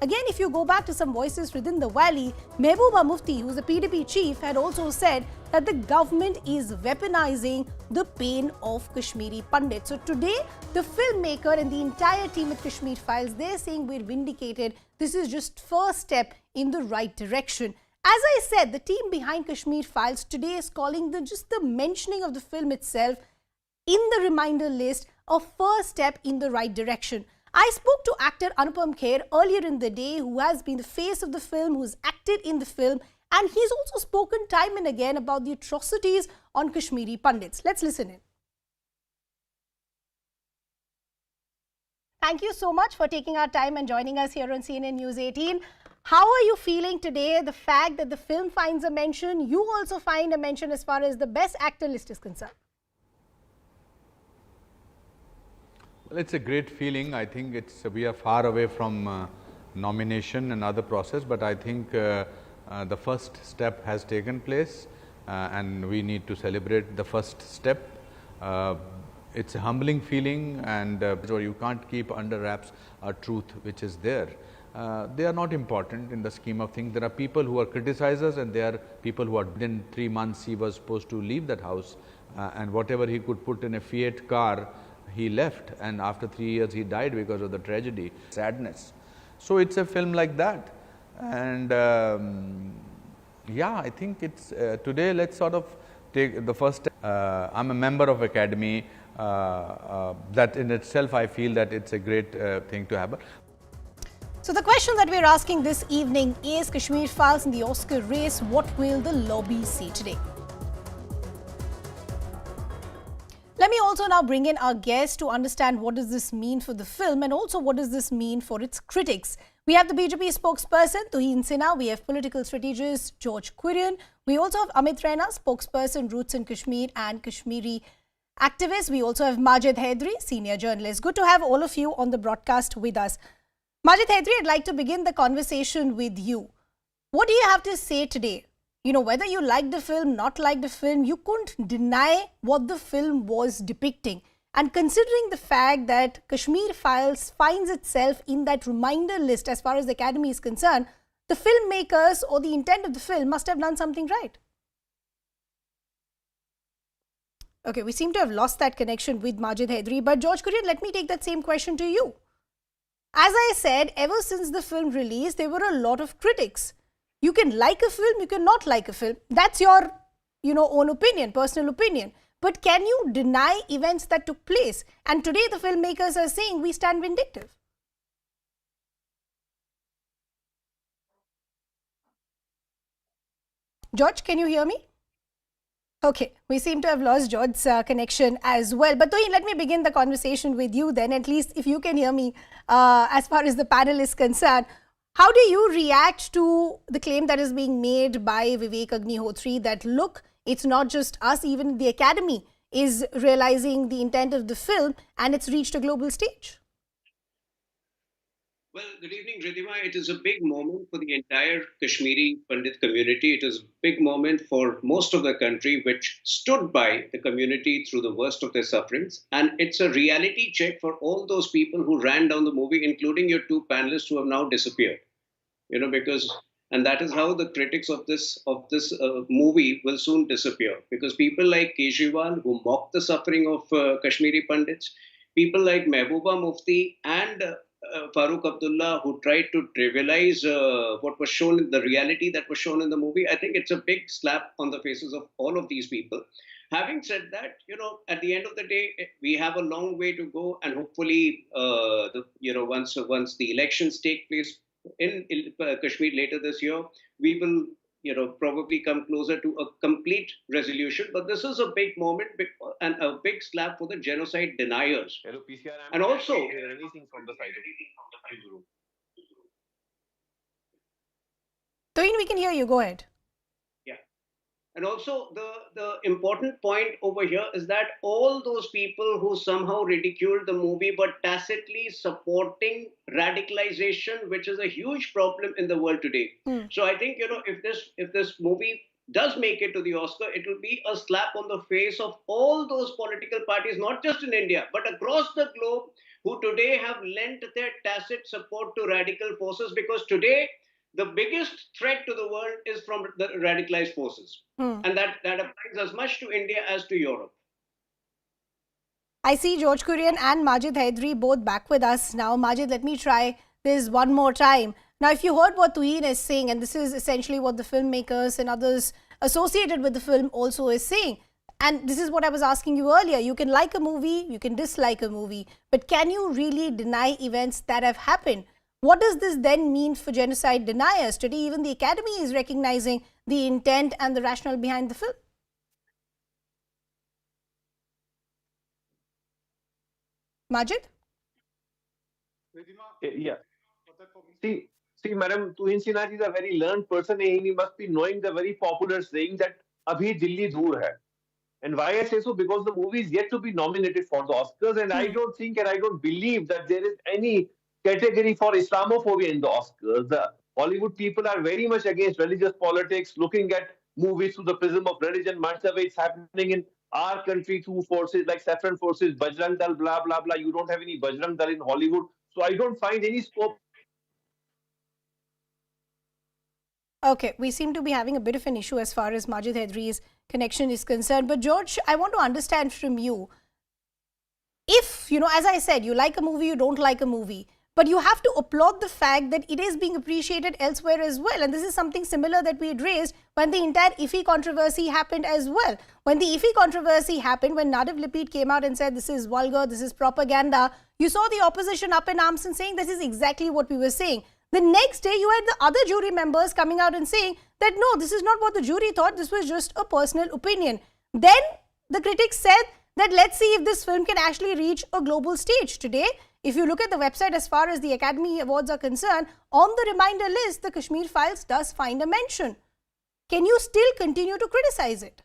Again, if you go back to some voices within the valley, Mehbooba Mufti, who's the PDP chief, had also said that the government is weaponizing the pain of Kashmiri Pandits. So today, the filmmaker and the entire team at Kashmir Files, they're saying we're vindicated. This is just first step in the right direction. As I said, the team behind Kashmir Files today is calling just the mentioning of the film itself in the reminder list a first step in the right direction. I spoke to actor Anupam Kher earlier in the day, who has been the face of the film, who's acted in the film, and he's also spoken time and again about the atrocities on Kashmiri Pandits. Let's listen in. Thank you so much for taking our time and joining us here on CNN News 18. How are you feeling today? The fact that the film finds a mention, you also find a mention as far as the best actor list is concerned. Well, it's a great feeling. I think we are far away from nomination and other process, but I think the first step has taken place and we need to celebrate the first step. It's a humbling feeling, and you can't keep under wraps a truth which is there. They are not important in the scheme of things. There are people who are criticizers, and there are people who are, within 3 months he was supposed to leave that house, and whatever he could put in a Fiat car, he left, and after 3 years he died because of the tragedy, sadness. So it's a film like that, and yeah, I think it's today let's sort of take the first step. I'm a member of Academy. That in itself I feel that it's a great thing to happen. So the question that we're asking this evening is Kashmir Files in the Oscar race. What will the lobby say today? Let me also now bring in our guest to understand what does this mean for the film and also what does this mean for its critics. We have the BJP spokesperson, Tuhin Sinha. We have political strategist, George Quirian. We also have Amit Raina, spokesperson, Roots in Kashmir and Kashmiri activist. We also have Majid Haidari, senior journalist. Good to have all of you on the broadcast with us. Majid Haidari, I'd like to begin the conversation with you. What do you have to say today? You know, whether you like the film, not like the film, you couldn't deny what the film was depicting. And considering the fact that Kashmir Files finds itself in that reminder list as far as the Academy is concerned, the filmmakers or the intent of the film must have done something right. Okay, we seem to have lost that connection with Majid Haidari, but George Quirian, let me take that same question to you. As I said, ever since the film released, there were a lot of critics. You can like a film, you can not like a film. That's your, own opinion, personal opinion. But can you deny events that took place? And today the filmmakers are saying we stand vindictive. George, can you hear me? Okay, we seem to have lost George's connection as well. But Tuhin, let me begin the conversation with you then, at least if you can hear me as far as the panel is concerned. How do you react to the claim that is being made by Vivek Agnihotri that, look, it's not just us, even the Academy is realizing the intent of the film and it's reached a global stage? Well, good evening, Ridhima. It is a big moment for the entire Kashmiri Pandit community. It is a big moment for most of the country, which stood by the community through the worst of their sufferings. And it's a reality check for all those people who ran down the movie, including your two panelists who have now disappeared. And that is how the critics of this movie will soon disappear. Because people like Kejriwal, who mocked the suffering of Kashmiri Pandits, people like Mehbooba Mufti and Farooq Abdullah, who tried to trivialize what was shown in the reality that was shown in the movie. I think it's a big slap on the faces of all of these people. Having said that, at the end of the day, we have a long way to go, and hopefully, once the elections take place in Kashmir later this year, we will probably come closer to a complete resolution. But this is a big moment and a big slap for the genocide deniers. Hello, PCR. And also, anything from the side of the group. Tuhin, we can hear you. Go ahead. Yeah. And also, the important point over here is that all those people who somehow ridiculed the movie but tacitly supporting radicalization, which is a huge problem in the world today. So I think, if this movie does make it to the Oscar, it will be a slap on the face of all those political parties, not just in India, but across the globe, who today have lent their tacit support to radical forces, because today the biggest threat to the world is from the radicalized forces. Hmm. And that applies as much to India as to Europe. I see George Kurian and Majid Hydari both back with us now. Majid, let me try this one more time. Now, if you heard what Tuhin is saying, and this is essentially what the filmmakers and others associated with the film also is saying, and this is what I was asking you earlier. You can like a movie, you can dislike a movie, but can you really deny events that have happened? What does this then mean for genocide deniers? Today, even the Academy is recognizing the intent and the rationale behind the film. Majid? Yeah. See, Madam Tuhin Sinha is a very learned person, and he must be knowing the very popular saying that "Abhi Dilli Dur hai." And why I say so? Because the movie is yet to be nominated for the Oscars, and I don't think and I don't believe that there is any category for Islamophobia in the Oscars. The Hollywood people are very much against religious politics, looking at movies through the prism of religion, much the way it's happening in our country through forces like Saffron Forces, Bajrang Dal, blah, blah, blah. You don't have any Bajrang Dal in Hollywood. So I don't find any scope. Okay, we seem to be having a bit of an issue as far as Majid Hedri's connection is concerned. But George, I want to understand from you, if, as I said, you like a movie, you don't like a movie, but you have to applaud the fact that it is being appreciated elsewhere as well. And this is something similar that we had raised when the entire IFI controversy happened as well. When the IFI controversy happened, when Nadu Lipid came out and said this is vulgar, this is propaganda, you saw the opposition up in arms and saying this is exactly what we were saying. The next day, you had the other jury members coming out and saying that no, this is not what the jury thought, this was just a personal opinion. Then the critics said that let's see if this film can actually reach a global stage. Today, if you look at the website as far as the Academy Awards are concerned, on the reminder list, the Kashmir Files does find a mention. Can you still continue to criticize it?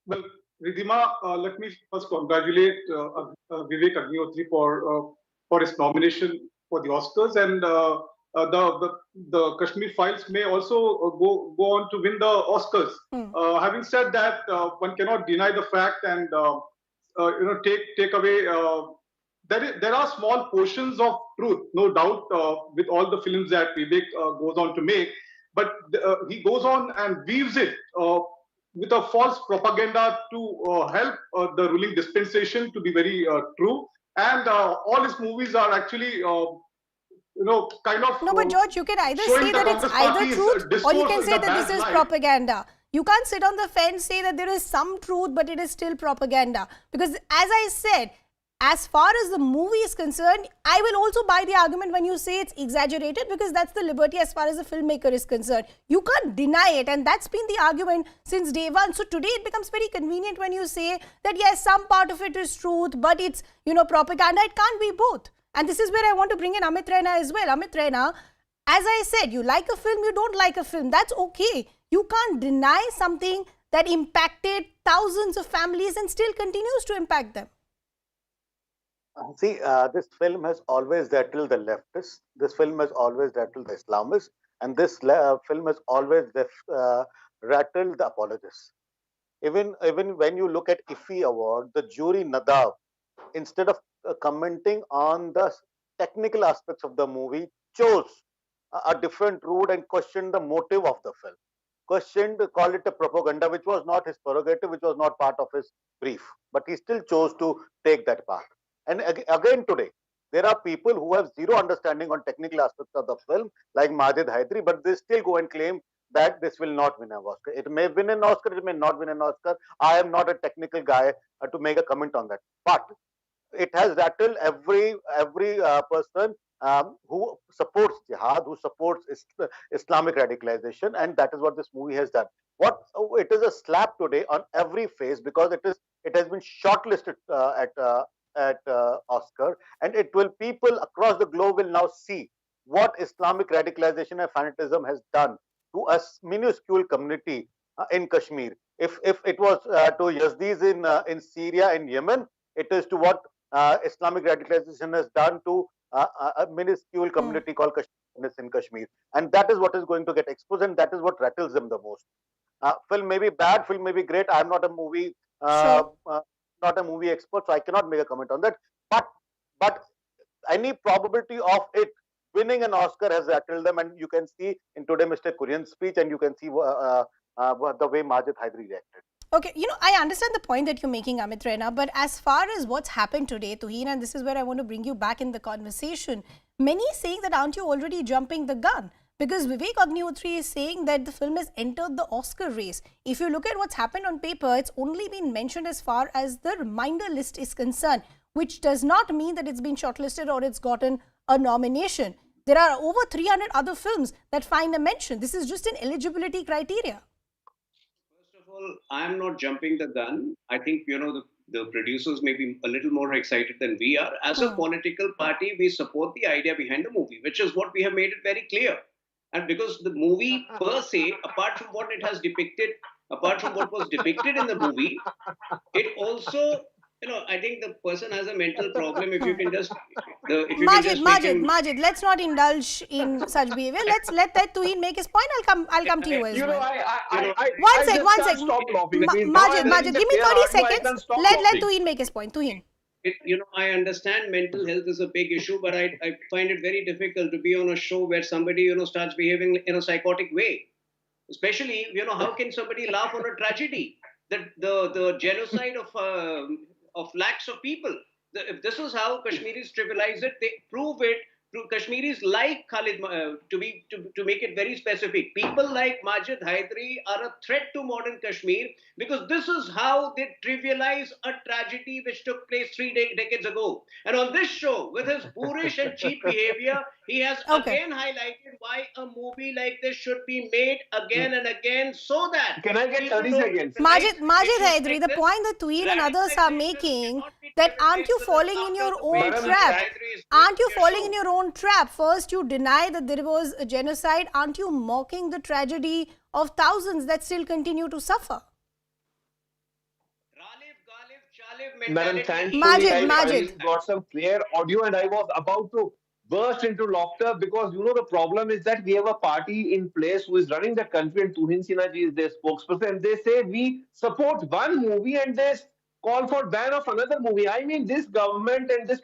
Well, Ridhima, let me first congratulate Vivek Agnihotri for his nomination for the Oscars, and the Kashmir Files may also go on to win the Oscars. Having said that, one cannot deny the fact and take away. There are small portions of truth, no doubt, with all the films that Vivek goes on to make, but he goes on and weaves it with a false propaganda to help the ruling dispensation to be very true. And all his movies are actually, kind of. No, but George, you can either say that it's either truth or you can say that this is propaganda. You can't sit on the fence, say that there is some truth, but it is still propaganda. Because as I said, as far as the movie is concerned, I will also buy the argument when you say it's exaggerated, because that's the liberty as far as the filmmaker is concerned. You can't deny it, and that's been the argument since day one. So today it becomes very convenient when you say that yes, some part of it is truth, but it's, propaganda. It can't be both. And this is where I want to bring in Amit Raina as well. Amit Raina, as I said, you like a film, you don't like a film. That's okay. You can't deny something that impacted thousands of families and still continues to impact them. See, this film has always rattled the leftists. This film has always rattled the Islamists, and this film has always rattled the apologists. Even when you look at IFI award, the jury Nadav, instead of commenting on the technical aspects of the movie, chose a different route and questioned the motive of the film. Called it a propaganda, which was not his prerogative, which was not part of his brief. But he still chose to take that path. And again today, there are people who have zero understanding on technical aspects of the film, like Majid Hydari, but they still go and claim that this will not win an Oscar. It may win an Oscar, it may not win an Oscar. I am not a technical guy to make a comment on that. But it has rattled every person who supports jihad, who supports Islamic radicalization, and that is what this movie has done. It is a slap today on every face, because it has been shortlisted at Oscar, and people across the globe will now see what Islamic radicalization and fanatism has done to a minuscule community in Kashmir. If it was to Yazdis in Syria and Yemen, it is to what Islamic radicalization has done to a minuscule community called Kashmir in Kashmir, and that is what is going to get exposed, and that is what rattles them the most. Film may be bad, film may be great. I am not a movie. not a movie expert, so I cannot make a comment on that. But any probability of it winning an Oscar has rattled them, and you can see in today Mr. Kurian's speech, and you can see the way Majid Hydari reacted. Okay, I understand the point that you're making, Amit Raina, but as far as what's happened today, Tuhin, and this is where I want to bring you back in the conversation, many saying that aren't you already jumping the gun? Because Vivek Agnihotri is saying that the film has entered the Oscar race. If you look at what's happened on paper, it's only been mentioned as far as the reminder list is concerned, which does not mean that it's been shortlisted or it's gotten a nomination. There are over 300 other films that find a mention. This is just an eligibility criteria. First of all, I'm not jumping the gun. I think, the producers may be a little more excited than we are. As a political party, we support the idea behind the movie, which is what we have made it very clear. And because the movie per se, apart from what it has depicted, apart from what was depicted in the movie, it also, I think the person has a mental problem. If you can just, Majid, let's not indulge in such behavior. Let's let that Tuhin make his point. I'll come to you as well. One sec. Majid, give me 30 seconds. Let Tuhin make his point. Tuhin. I understand mental health is a big issue, but I find it very difficult to be on a show where somebody, starts behaving in a psychotic way. Especially, how can somebody laugh on a tragedy? The genocide of lakhs of people. If this is how Kashmiris trivialize it, they prove it through Kashmiris like Khalid, to make it very specific. People like Majid Hydari are a threat to modern Kashmir because this is how they trivialize a tragedy which took place 3 decades ago. And on this show, with his boorish and cheap behavior, he has again highlighted why a movie like this should be made again and again so that... Can I get 30 seconds? Majid Hydari, the point that Tuhin and others are making, that aren't you falling in your own trap? Aren't you falling in your own trap? First, you deny that there was a genocide. Aren't you mocking the tragedy of thousands that still continue to suffer? Madam, thankfully, Majid. I got some clear audio and I was about to burst into laughter because, the problem is that we have a party in place who is running the country and Tuhin Sinha ji is their spokesperson. They say we support one movie and they call for ban of another movie. I mean, this government and this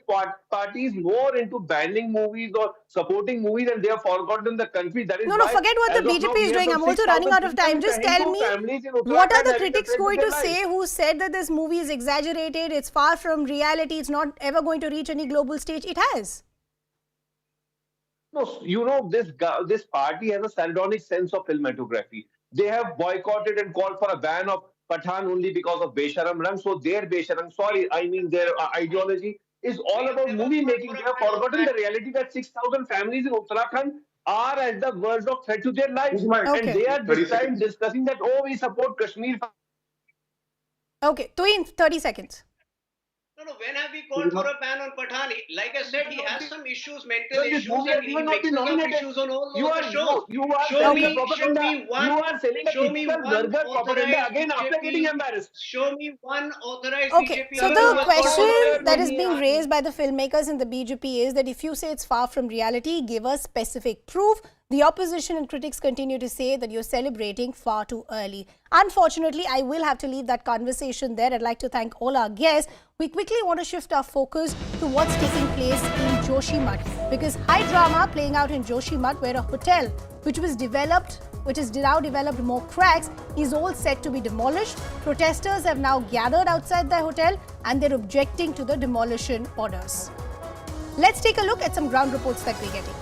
party is more into banning movies or supporting movies and they have forgotten the country. That is no, forget what the BJP is doing. I'm also running out of time. Just tell me, what are the critics going to say who said that this movie is exaggerated, it's far from reality, it's not ever going to reach any global stage? It has. No, this party has a sardonic sense of cinematography. They have boycotted and called for a ban of Pathan only because of Besharam Rang. So their Besharam, their ideology is all about movie making. They have forgotten the reality that 6,000 families in Uttarakhand are at the verge of threat to their lives. And they are this time discussing that, we support Kashmir. Okay, Tuhin, 30 seconds. No, when have we called for a ban on Pathan? Like I said, he has some issues, mental issues, and he mixes up issues on all the shows. Show me one authorized Okay, BJP. so the question that is being raised by the filmmakers in the BJP is that if you say it's far from reality, give us specific proof. The opposition and critics continue to say that you're celebrating far too early. Unfortunately, I will have to leave that conversation there. I'd like to thank all our guests. We quickly want to shift our focus to what's taking place in Joshimath, because high drama playing out in Joshimath, where a hotel which has now developed more cracks, is all set to be demolished. Protesters have now gathered outside the hotel and they're objecting to the demolition orders. Let's take a look at some ground reports that we're getting.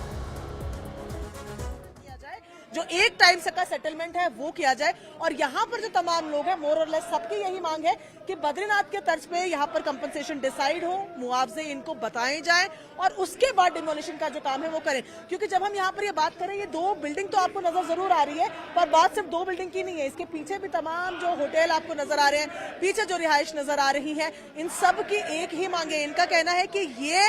जो एक time का settlement है वो किया जाए और यहाँ पर जो तमाम लोग हैं मोर और लेस सबकी यही मांग है कि बद्रीनाथ के तर्ज पे यहाँ पर कंपनसेशन डिसाइड हो, मुआवजे इनको बताए जाएं और उसके बाद डिमोलिशन का जो काम है वो करें। क्योंकि जब हम यहाँ पर ये बात करें, ये दो बिल्डिंग तो आपको नजर जरूर आ रही है, पर बात सिर्फ दो बिल्डिंग की नहीं है, इसके पीछे भी तमाम जो होटल आपको नजर आ रहे हैं, पीछे जो रिहाइश नजर आ रही है, इन सब की एक ही मांग है। इनका कहना है कि ये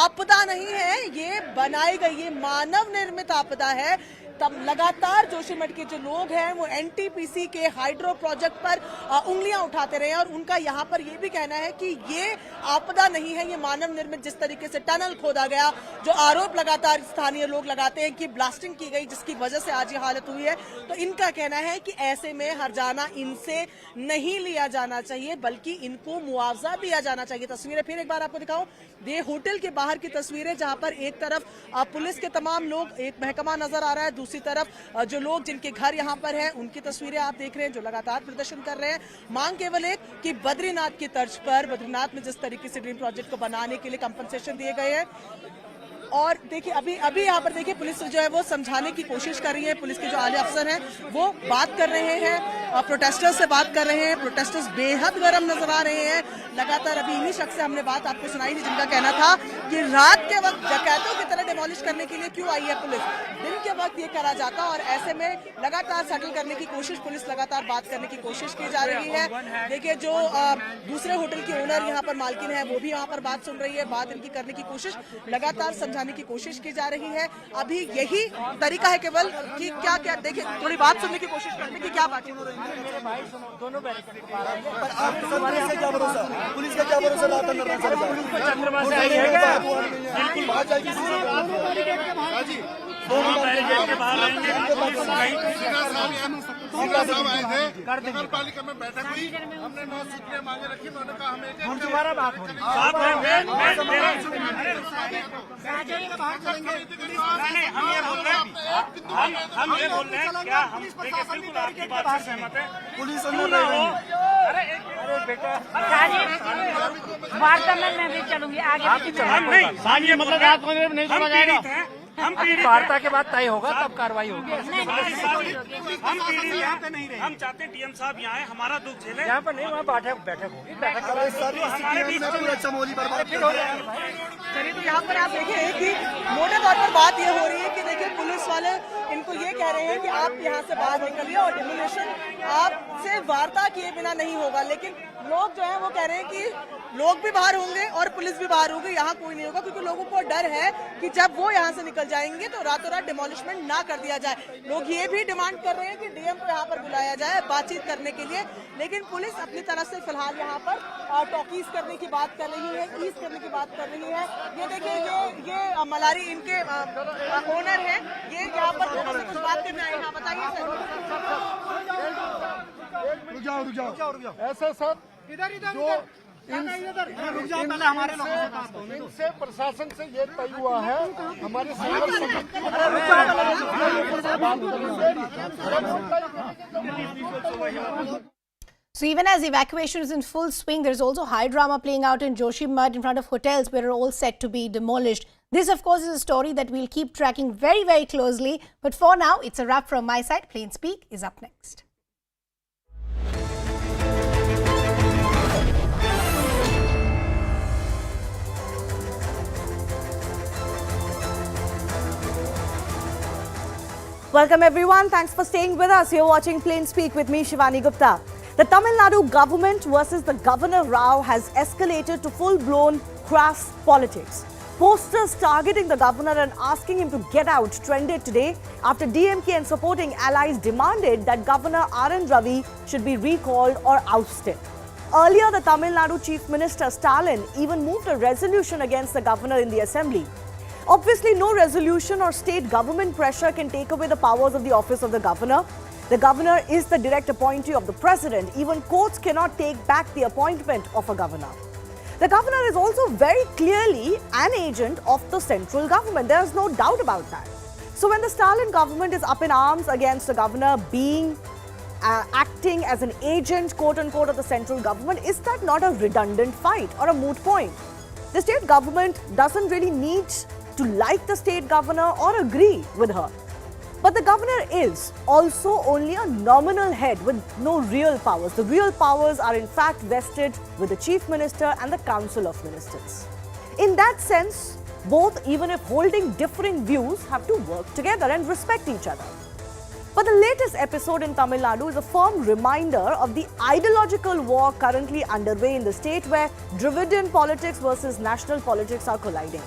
आपदा नहीं है, ये बनाई गई, ये मानव निर्मित आपदा है। तब लगातार जोशीमठ के जो लोग हैं वो एनटीपीसी के हाइड्रो प्रोजेक्ट पर उंगलियां उठाते रहे और उनका यहाँ पर ये भी कहना है कि ये आपदा नहीं है, ये मानव निर्मित जिस तरीके से टनल खोदा गया, जो आरोप लगातार स्थानीय लोग लगाते हैं कि ब्लास्टिंग की गई जिसकी वजह से आज ये हालत हुई है, तो इनका कहना है कि ऐसे में हर्जाना इनसे नहीं लिया जाना चाहिए बल्कि इनको मुआवजा दिया जाना चाहिए। तस्वीरें फिर एक बार आपको दिखाऊं, ये होटल के बाहर की तस्वीरें जहां पर एक तरफ पुलिस के तमाम लोग, एक महकमा नजर आ रहा है, दूसरी तरफ जो लोग जिनके घर यहां पर हैं उनकी तस्वीरें आप देख रहे हैं जो लगातार प्रदर्शन कर रहे हैं। मांग केवल एक कि बद्रीनाथ की तर्ज पर बद्रीनाथ में जिस तरीके से ड्रीम प्रोजेक्ट को बनाने के लिए कंपनसेशन दिए गए हैं, और देखिए अभी यहाँ पर देखिए पुलिस जो है वो समझाने की कोशिश कर रही है। पुलिस के जो आले अफसर हैं वो बात कर रहे हैं, प्रोटेस्टर्स से बात कर रहे हैं। प्रोटेस्टर्स बेहद गर्म नजर आ रहे हैं। लगातार अभी इन्हीं शख्स से हमने बात आपको सुनाई थी जिनका कहना था कि रात के वक्त डकैतों की तरह डिमोलिश करने के लिए क्यों आई है पुलिस, दिन के वक्त ये करा जाता। और ऐसे में लगातार सेटल करने की कोशिश, पुलिस लगातार बात करने की कोशिश की जा रही है। देखिए जो दूसरे होटल की ओनर यहाँ पर मालकिन है वो भी यहाँ पर बात सुन रही है, बात इनकी करने की कोशिश लगातार समझाने की कोशिश की जा रही है। अभी यही तरीका है केवल कि क्या क्या, देखिए थोड़ी बात सुनने की कोशिश करते हैं कि क्या बातचीत हो रही है। मेरे भाई सुनो, दोनों पुलिस का क्या भरोसा, पुलिस का क्या भरोसा लाता चंद्रमा से आई है क्या? दोनों बैरिकेड के बाहर रहेंगे। नगर पालिका में बैठक हुई, हमने 9 सूत्रें मांगे रखी, उन्होंने कहा हमें दोबारा बात हो रही है। हम ये बोल रहे हैं क्या हम बिल्कुल आपकी बात से सहमत है। पुलिस अरे बेटा वार्ता में मैं भी चलूंगी आगे नहीं, मतलब रात को नहीं छोड़ा जाएगा। हम वार्ता के बाद तय होगा तब कार्रवाई होगी। हम पीढ़ी यहाँ पे नहीं रहे, हम चाहते हैं डीएम साहब यहाँ है, हमारा दुख झेले। यहाँ पर नहीं, वहाँ बैठक होगी। चलिए तो यहाँ पर आप देखिए कि मोटे तौर पर बात ये हो रही है कि देखिए पुलिस वाले इनको ये कह रहे हैं कि आप यहाँ से बाहर निकलिए और डिमोलिशन आपसे वार्ता किए बिना नहीं होगा। लेकिन लोग जो है वो कह रहे हैं कि लोग भी बाहर होंगे और पुलिस भी बाहर होगी, यहाँ कोई नहीं होगा, क्योंकि लोगों को डर है कि जब वो यहाँ से निकल जाएंगे तो रातों रात डिमोलिशमेंट ना कर दिया जाए। लोग ये भी डिमांड कर रहे हैं कि डीएम को यहाँ पर बुलाया जाए बातचीत करने के लिए, लेकिन पुलिस अपनी तरफ से फिलहाल यहाँ पर टॉकीज करने की बात कर रही है, ईज करने की बात कर रही है। ये देखिए ये मलारी इनके ओनर है, ये यहाँ पर कुछ बात करने आए हैं। बताइए सर। रुक जाओ ऐसे सर, इधर हमारे इनसे प्रशासन से ये तय हुआ है, हमारे So even as evacuation is in full swing, there is also high drama playing out in Joshimath in front of hotels where are all set to be demolished. This, of course, is a story that we'll keep tracking very, very closely. But for now, it's a wrap from my side. Plain Speak is up next. Welcome everyone. Thanks for staying with us. You're watching Plain Speak with me, Shivani Gupta. The Tamil Nadu government versus the Governor Rao has escalated to full-blown crass politics. Posters targeting the governor and asking him to get out trended today after DMK and supporting allies demanded that Governor R.N. Ravi should be recalled or ousted. Earlier, the Tamil Nadu Chief Minister Stalin even moved a resolution against the governor in the assembly. Obviously, no resolution or state government pressure can take away the powers of the office of the governor. The governor is the direct appointee of the president. Even courts cannot take back the appointment of a governor. The governor is also very clearly an agent of the central government. There is no doubt about that. So when the Stalin government is up in arms against the governor being acting as an agent, quote-unquote, of the central government, is that not a redundant fight or a moot point? The state government doesn't really need to like the state governor or agree with her. But the governor is also only a nominal head with no real powers. The real powers are in fact vested with the chief minister and the council of ministers. In that sense, both, even if holding differing views, have to work together and respect each other. But the latest episode in Tamil Nadu is a firm reminder of the ideological war currently underway in the state, where Dravidian politics versus national politics are colliding.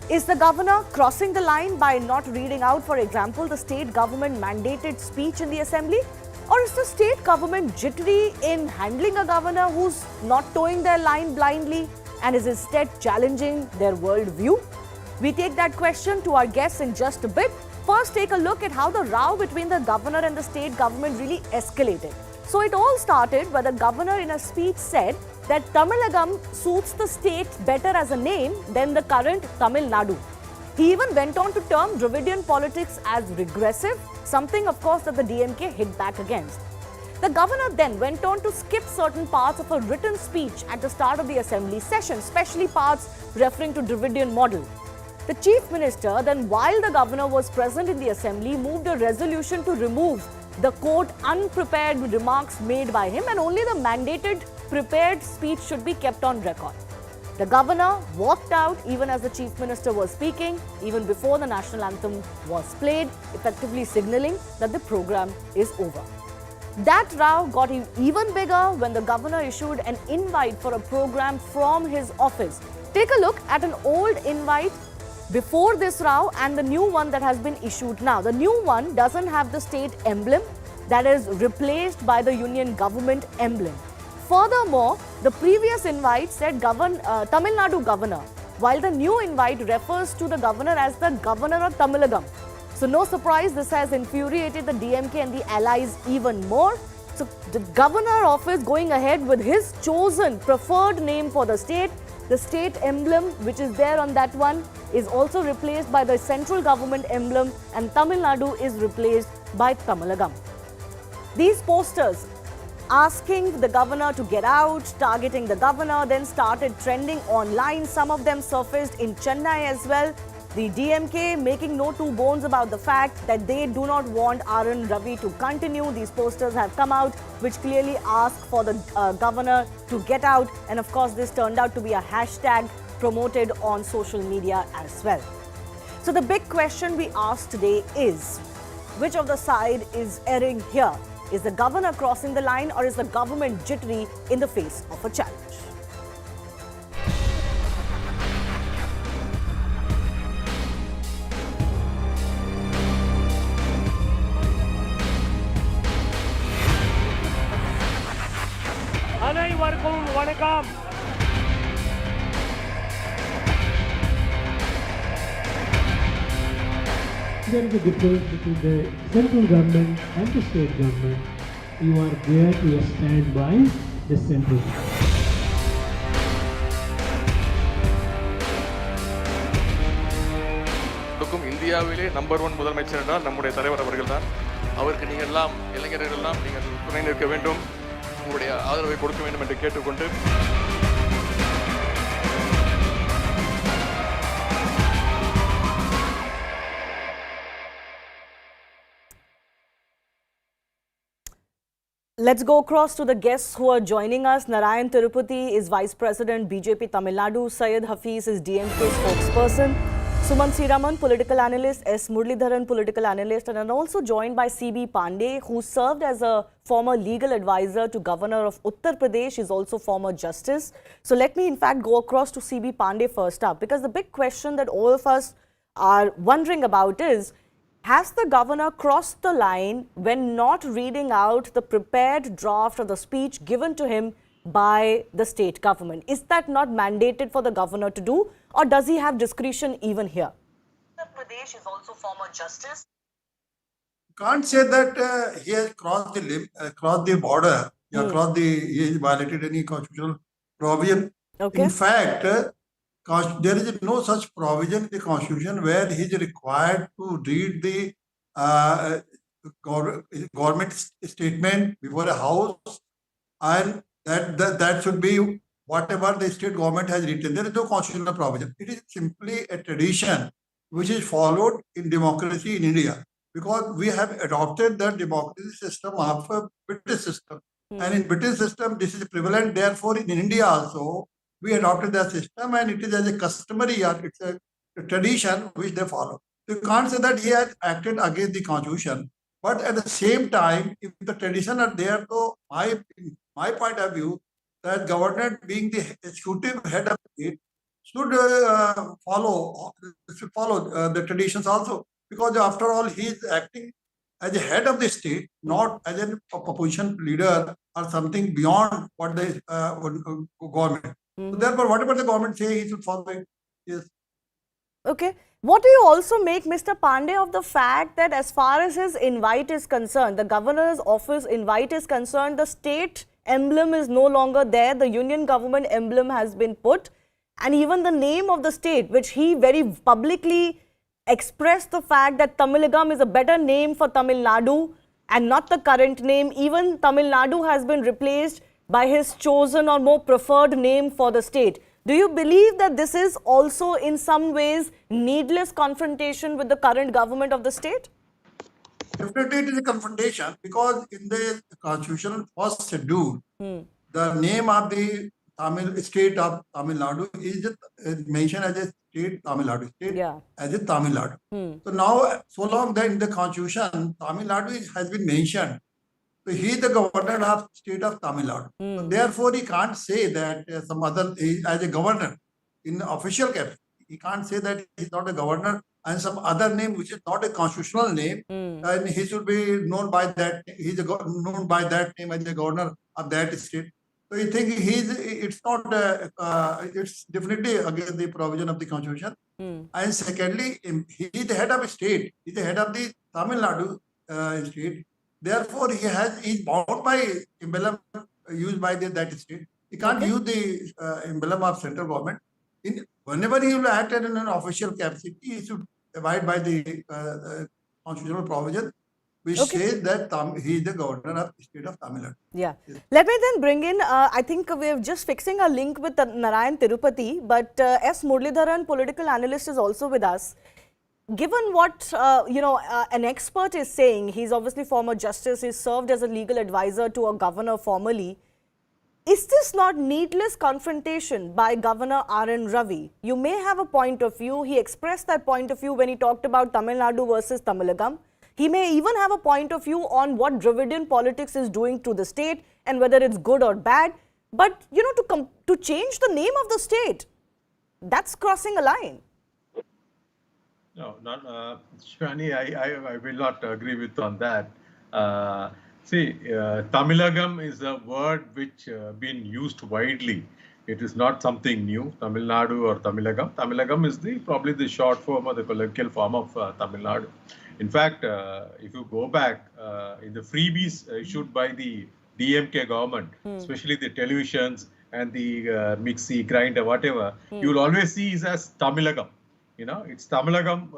Is the governor crossing the line by not reading out, for example, the state government mandated speech in the assembly? Or is the state government jittery in handling a governor who's not towing their line blindly and is instead challenging their worldview? We take that question to our guests in just a bit. First, take a look at how the row between the governor and the state government really escalated. So it all started when the governor in a speech said that Tamilagam suits the state better as a name than the current Tamil Nadu. He even went on to term Dravidian politics as regressive, something of course that the DMK hit back against. The governor then went on to skip certain parts of a written speech at the start of the assembly session, especially parts referring to Dravidian model. The chief minister then, while the governor was present in the assembly, moved a resolution to remove the quote unprepared remarks made by him, and only the mandated prepared speech should be kept on record. The governor walked out even as the chief minister was speaking, even before the national anthem was played, effectively signalling that the program is over. That row got even bigger when the governor issued an invite for a program from his office. Take a look at an old invite before this row and the new one that has been issued now. The new one doesn't have the state emblem, that is replaced by the union government emblem. Furthermore, the previous invite said Tamil Nadu governor, while the new invite refers to the governor as the governor of Tamilagam. So no surprise, this has infuriated the DMK and the allies even more. So the governor office going ahead with his chosen preferred name for the state emblem which is there on that one is also replaced by the central government emblem, and Tamil Nadu is replaced by Tamilagam. These posters asking the governor to get out, targeting the governor, then started trending online. Some of them surfaced in Chennai as well. The DMK making no two bones about the fact that they do not want RN Ravi to continue. These posters have come out which clearly ask for the governor to get out, and of course this turned out to be a hashtag promoted on social media as well. So the big question we ask today is, which of the side is erring here? Is the governor crossing the line, or is the government jittery in the face of a challenge? அனைவருக்கும் வணக்கம். There is a difference between the central government and the state government. You are there to stand by the central government. இந்தியாவிலே number 1 முதலமைச்சர் என்றால் நம்முடைய தலைவர் அவர்கள் தான். அவருக்கு நீங்கள் எல்லாம் இளைஞர்கள் எல்லாம் நீங்கள் துணை நிற்க வேண்டும், உங்களுடைய ஆதரவை கொடுக்க வேண்டும் என்று கேட்டுக்கொண்டு, let's go across to the guests who are joining us. Narayan Tirupati is Vice President, BJP Tamil Nadu. Syed Hafiz is DMK spokesperson. Suman Siraman, political analyst. S. Muralidharan, political analyst. And I'm also joined by C.B. Pandey, who served as a former legal advisor to Governor of Uttar Pradesh. He's also former justice. So let me in fact go across to C.B. Pandey first up, because the big question that all of us are wondering about is, has the governor crossed the line when not reading out the prepared draft of the speech given to him by the state government? Is that not mandated for the governor to do, or does he have discretion even here? Uttar Pradesh is also former justice. Can't say that he has crossed the border, he has violated any constitutional provision. Okay. In fact, there is no such provision in the constitution where he is required to read the government statement before a house, and that should be whatever the state government has written. There is no constitutional provision. It is simply a tradition which is followed in democracy in India, because we have adopted the democracy system of a British system. And in British system, this is prevalent. Therefore, in India also, we adopted that system, and it is as a customary, it's a tradition which they follow. So you can't say that he has acted against the constitution. But at the same time, if the tradition are there, so my point of view, that governor being the executive head of it should follow the traditions also, because after all he is acting as a head of the state, not as an opposition leader or something beyond what the government. So therefore, whatever the government say, he should follow it. Yes. Okay. What do you also make, Mr. Pandey, of the fact that as far as his invite is concerned, the governor's office invite is concerned, the state emblem is no longer there, the union government emblem has been put, and even the name of the state, which he very publicly expressed the fact that Tamilagam is a better name for Tamil Nadu and not the current name. Even Tamil Nadu has been replaced by his chosen or more preferred name for the state. Do you believe that this is also in some ways needless confrontation with the current government of the state? Definitely it is a confrontation, because in the constitutional first schedule, the name of the state of Tamil Nadu is mentioned as a state Tamil Nadu, as a Tamil Nadu. So now, so long that in the constitution, Tamil Nadu has been mentioned. So he is the governor of state of Tamil Nadu. So therefore, he can't say that some other, as a governor in official capacity, he can't say that he's not a governor and some other name which is not a constitutional name, and he should be known by that. He's known by that name as the governor of that state. So you think it's not, it's definitely against the provision of the constitution. And secondly, he is the head of a state. He's the head of the Tamil Nadu state. Therefore, he's bound by emblem used by that state. He can't use the emblem of central government. Whenever he will act in an official capacity, he should abide by the constitutional provision, which says that he is the governor of the state of Tamil Nadu. Yeah. Yes. Let me then bring in, I think we're just fixing a link with Narayan Tirupati, but S. Muralidharan, political analyst, is also with us. Given what, an expert is saying, he's obviously former justice, he's served as a legal advisor to a governor formerly. Is this not needless confrontation by Governor R.N. Ravi? You may have a point of view. He expressed that point of view when he talked about Tamil Nadu versus Tamilagam. He may even have a point of view on what Dravidian politics is doing to the state and whether it's good or bad. But, to change the name of the state, that's crossing a line. No, Shivani, I will not agree with on that. Tamilagam is a word which been used widely. It is not something new, Tamil Nadu or Tamilagam. Tamilagam is probably the short form or the colloquial form of Tamil Nadu. In fact, if you go back in the freebies issued by the DMK government, especially the televisions and the mixie, grinder, whatever, you will always see it as Tamilagam. It's Tamilagam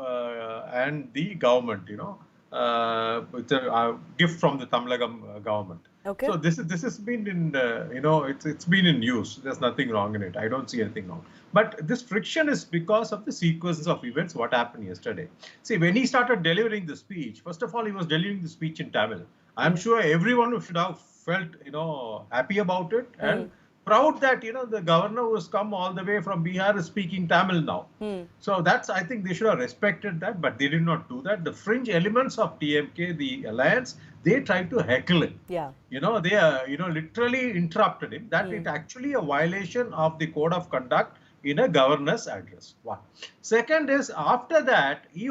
and the government, it's a gift from the Tamilagam government. Okay. So this has been in, it's been in use. There's nothing wrong in it. I don't see anything wrong. But this friction is because of the sequence of events, what happened yesterday. See, when he started delivering the speech, first of all, he was delivering the speech in Tamil. I'm sure everyone should have felt, happy about it and proud that, the governor who has come all the way from Bihar is speaking Tamil now. So I think they should have respected that, but they did not do that. The fringe elements of TMK, the alliance, they tried to heckle him. Yeah. They literally interrupted him. That is actually a violation of the code of conduct in a governor's address. One. Second is, after that, he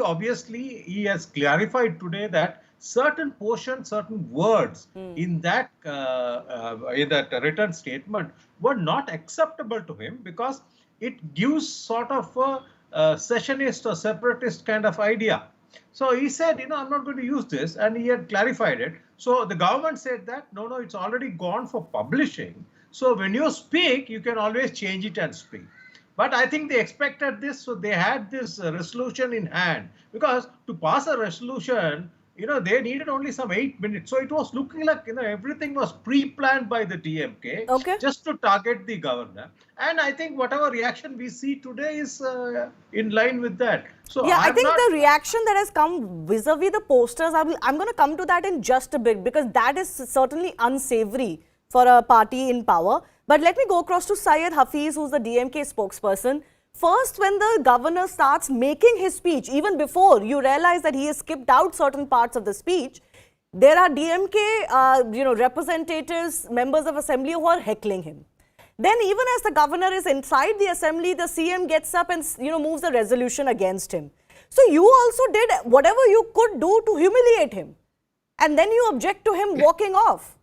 has clarified today that certain portions, certain words in that written statement were not acceptable to him because it gives sort of a secessionist or separatist kind of idea. So he said, I'm not going to use this, and he had clarified it. So the government said that, no, it's already gone for publishing. So when you speak, you can always change it and speak. But I think they expected this, so they had this resolution in hand. Because to pass a resolution, they needed only some 8 minutes. So it was looking like, everything was pre-planned by the DMK just to target the governor. And I think whatever reaction we see today is in line with that. So yeah, I think the reaction that has come vis-a-vis the posters, I'm going to come to that in just a bit, because that is certainly unsavory for a party in power. But let me go across to Syed Hafiz, who's the DMK spokesperson. First, when the governor starts making his speech, even before you realize that he has skipped out certain parts of the speech, there are DMK representatives, members of assembly who are heckling him. then even as the governor is inside the assembly, the CM gets up and moves the resolution against him. So you also did whatever you could do to humiliate him, and then you object to him walking off.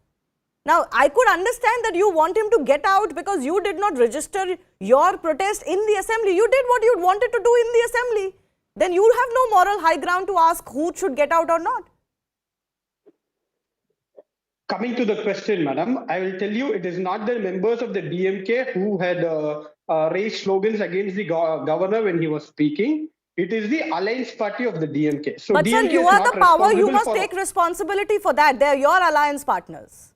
Now, I could understand that you want him to get out because you did not register your protest in the assembly. You did what you wanted to do in the assembly. Then you have no moral high ground to ask who should get out or not. Coming to the question, madam, I will tell you it is not the members of the DMK who had raised slogans against the governor when he was speaking. It is the alliance party of the DMK. So but DMK sir, you is are not the power. You must for... take responsibility for that. They are your alliance partners.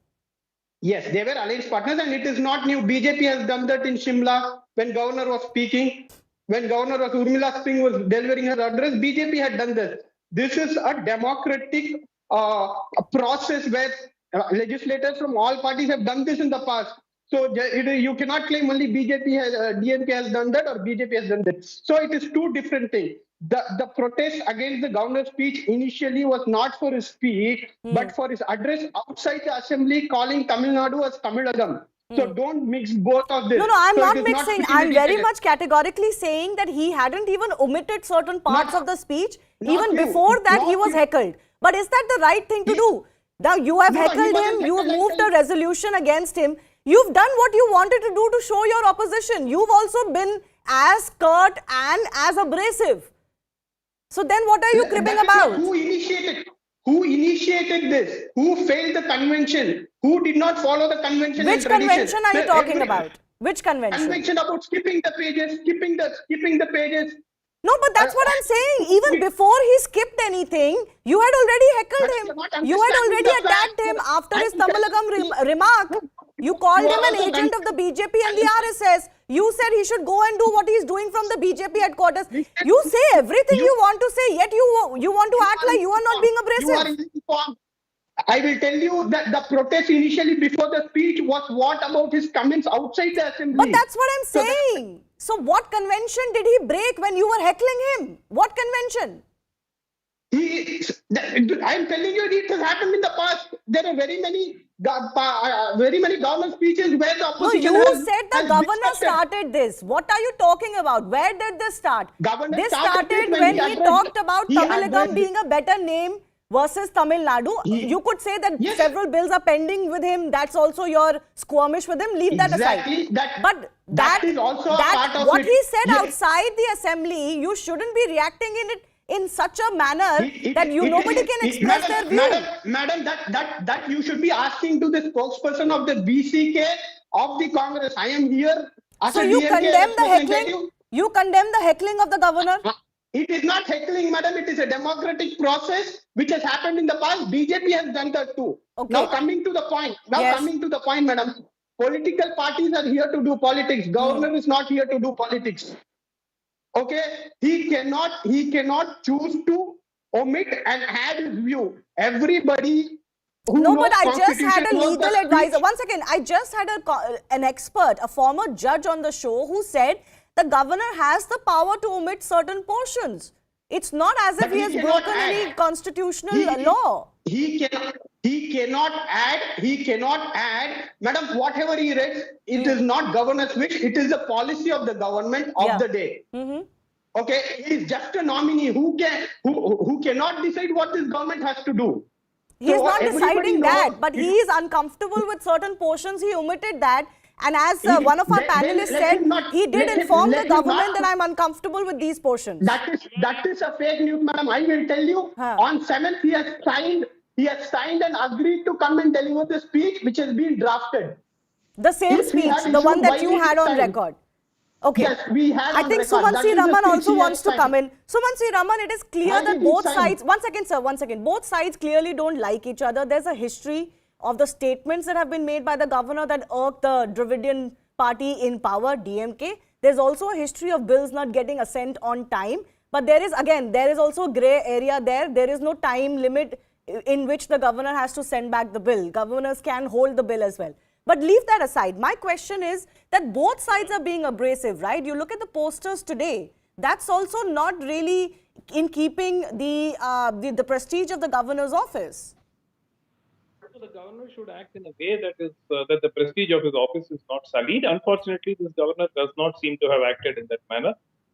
Yes, they were alliance partners, and it is not new. BJP has done that in Shimla when governor was speaking. When Governor Urmila Singh was delivering her address, BJP had done this. This is a democratic process where legislators from all parties have done this in the past. So you cannot claim only DMK has done that or BJP has done that. So it is two different things. The protest against the governor's speech initially was not for his speech, but for his address outside the assembly calling Tamil Nadu as Tamilagam. So don't mix both of this. No, I'm so not mixing. I'm very much categorically saying that he hadn't even omitted certain parts of the speech. Even before that, he was heckled. But is that the right thing to do? Now, you have heckled him. You have moved a resolution against him. You've done what you wanted to do to show your opposition. You've also been as curt and as abrasive. So then what are you cribbing about? Who initiated this? Who failed the convention? Who did not follow the convention? Which convention are you talking about? Which convention? Convention about skipping the pages, skipping the pages. No, but that's what I'm saying. Even before he skipped anything, you had already heckled him. You had already attacked him after his Tamilagam remark. You called him an agent of the BJP and the RSS. You said he should go and do what he's doing from the BJP headquarters. You say everything you want to say, yet you want to act like you are not being abrasive. I will tell you that the protest initially before the speech was what about his comments outside the assembly. But that's what I'm saying. So what convention did he break when you were heckling him? What convention? I'm telling you, it has happened in the past. There are very many government speeches where the opposition. No, you said the governor started this. What are you talking about? Where did this start? This started when he talked about Tamilagam being a better name versus Tamil Nadu. You could say that several bills are pending with him. That's also your skirmish with him. Leave that aside. But that is also a part of what it. he said outside the assembly, you shouldn't be reacting in it in such a manner that nobody can express their view. Madam, that you should be asking to the spokesperson of the BCK of the Congress. I am here. So you condemn the heckling? You condemn the heckling of the governor? It is not heckling, madam. It is a democratic process which has happened in the past. BJP has done that too. Okay. Now coming to the point. Coming to the point, madam. Political parties are here to do politics. Governor is not here to do politics. Okay, he cannot choose to omit and add his view. Everybody no, but I just had a legal advisor. One second, I just had an expert, a former judge on the show who said the governor has the power to omit certain portions. It's not as if he has broken any constitutional law. He cannot add. Madam, whatever he reads, it is not governor's wish. It is the policy of the government of the day. Okay, he is just a nominee who cannot decide what this government has to do. He is not deciding that, but he is uncomfortable with certain portions. He omitted that. And as one of our panelists said, he did inform the government that I'm uncomfortable with these portions. That is a fake news, madam. I will tell you. On 7th, he has signed and agreed to come and deliver the speech which has been drafted. The same speech, the one that you had on record. Okay. Yes, we had I think Sumansi Raman also wants to come in. Sumansi Raman, it is clear that both sides, one second, both sides clearly don't like each other. There's a history of the statements that have been made by the governor that irk the Dravidian party in power, DMK. There's also a history of bills not getting assent on time. But there is also a grey area there. There is no time limit in which the governor has to send back the bill. Governors can hold the bill as well. But leave that aside. My question is that both sides are being abrasive, right? You look at the posters today. That's also not really in keeping the prestige of the governor's office. the governor should act in a way that is that the prestige of his office is not sullied. Unfortunately, this governor does not seem to have acted in that manner.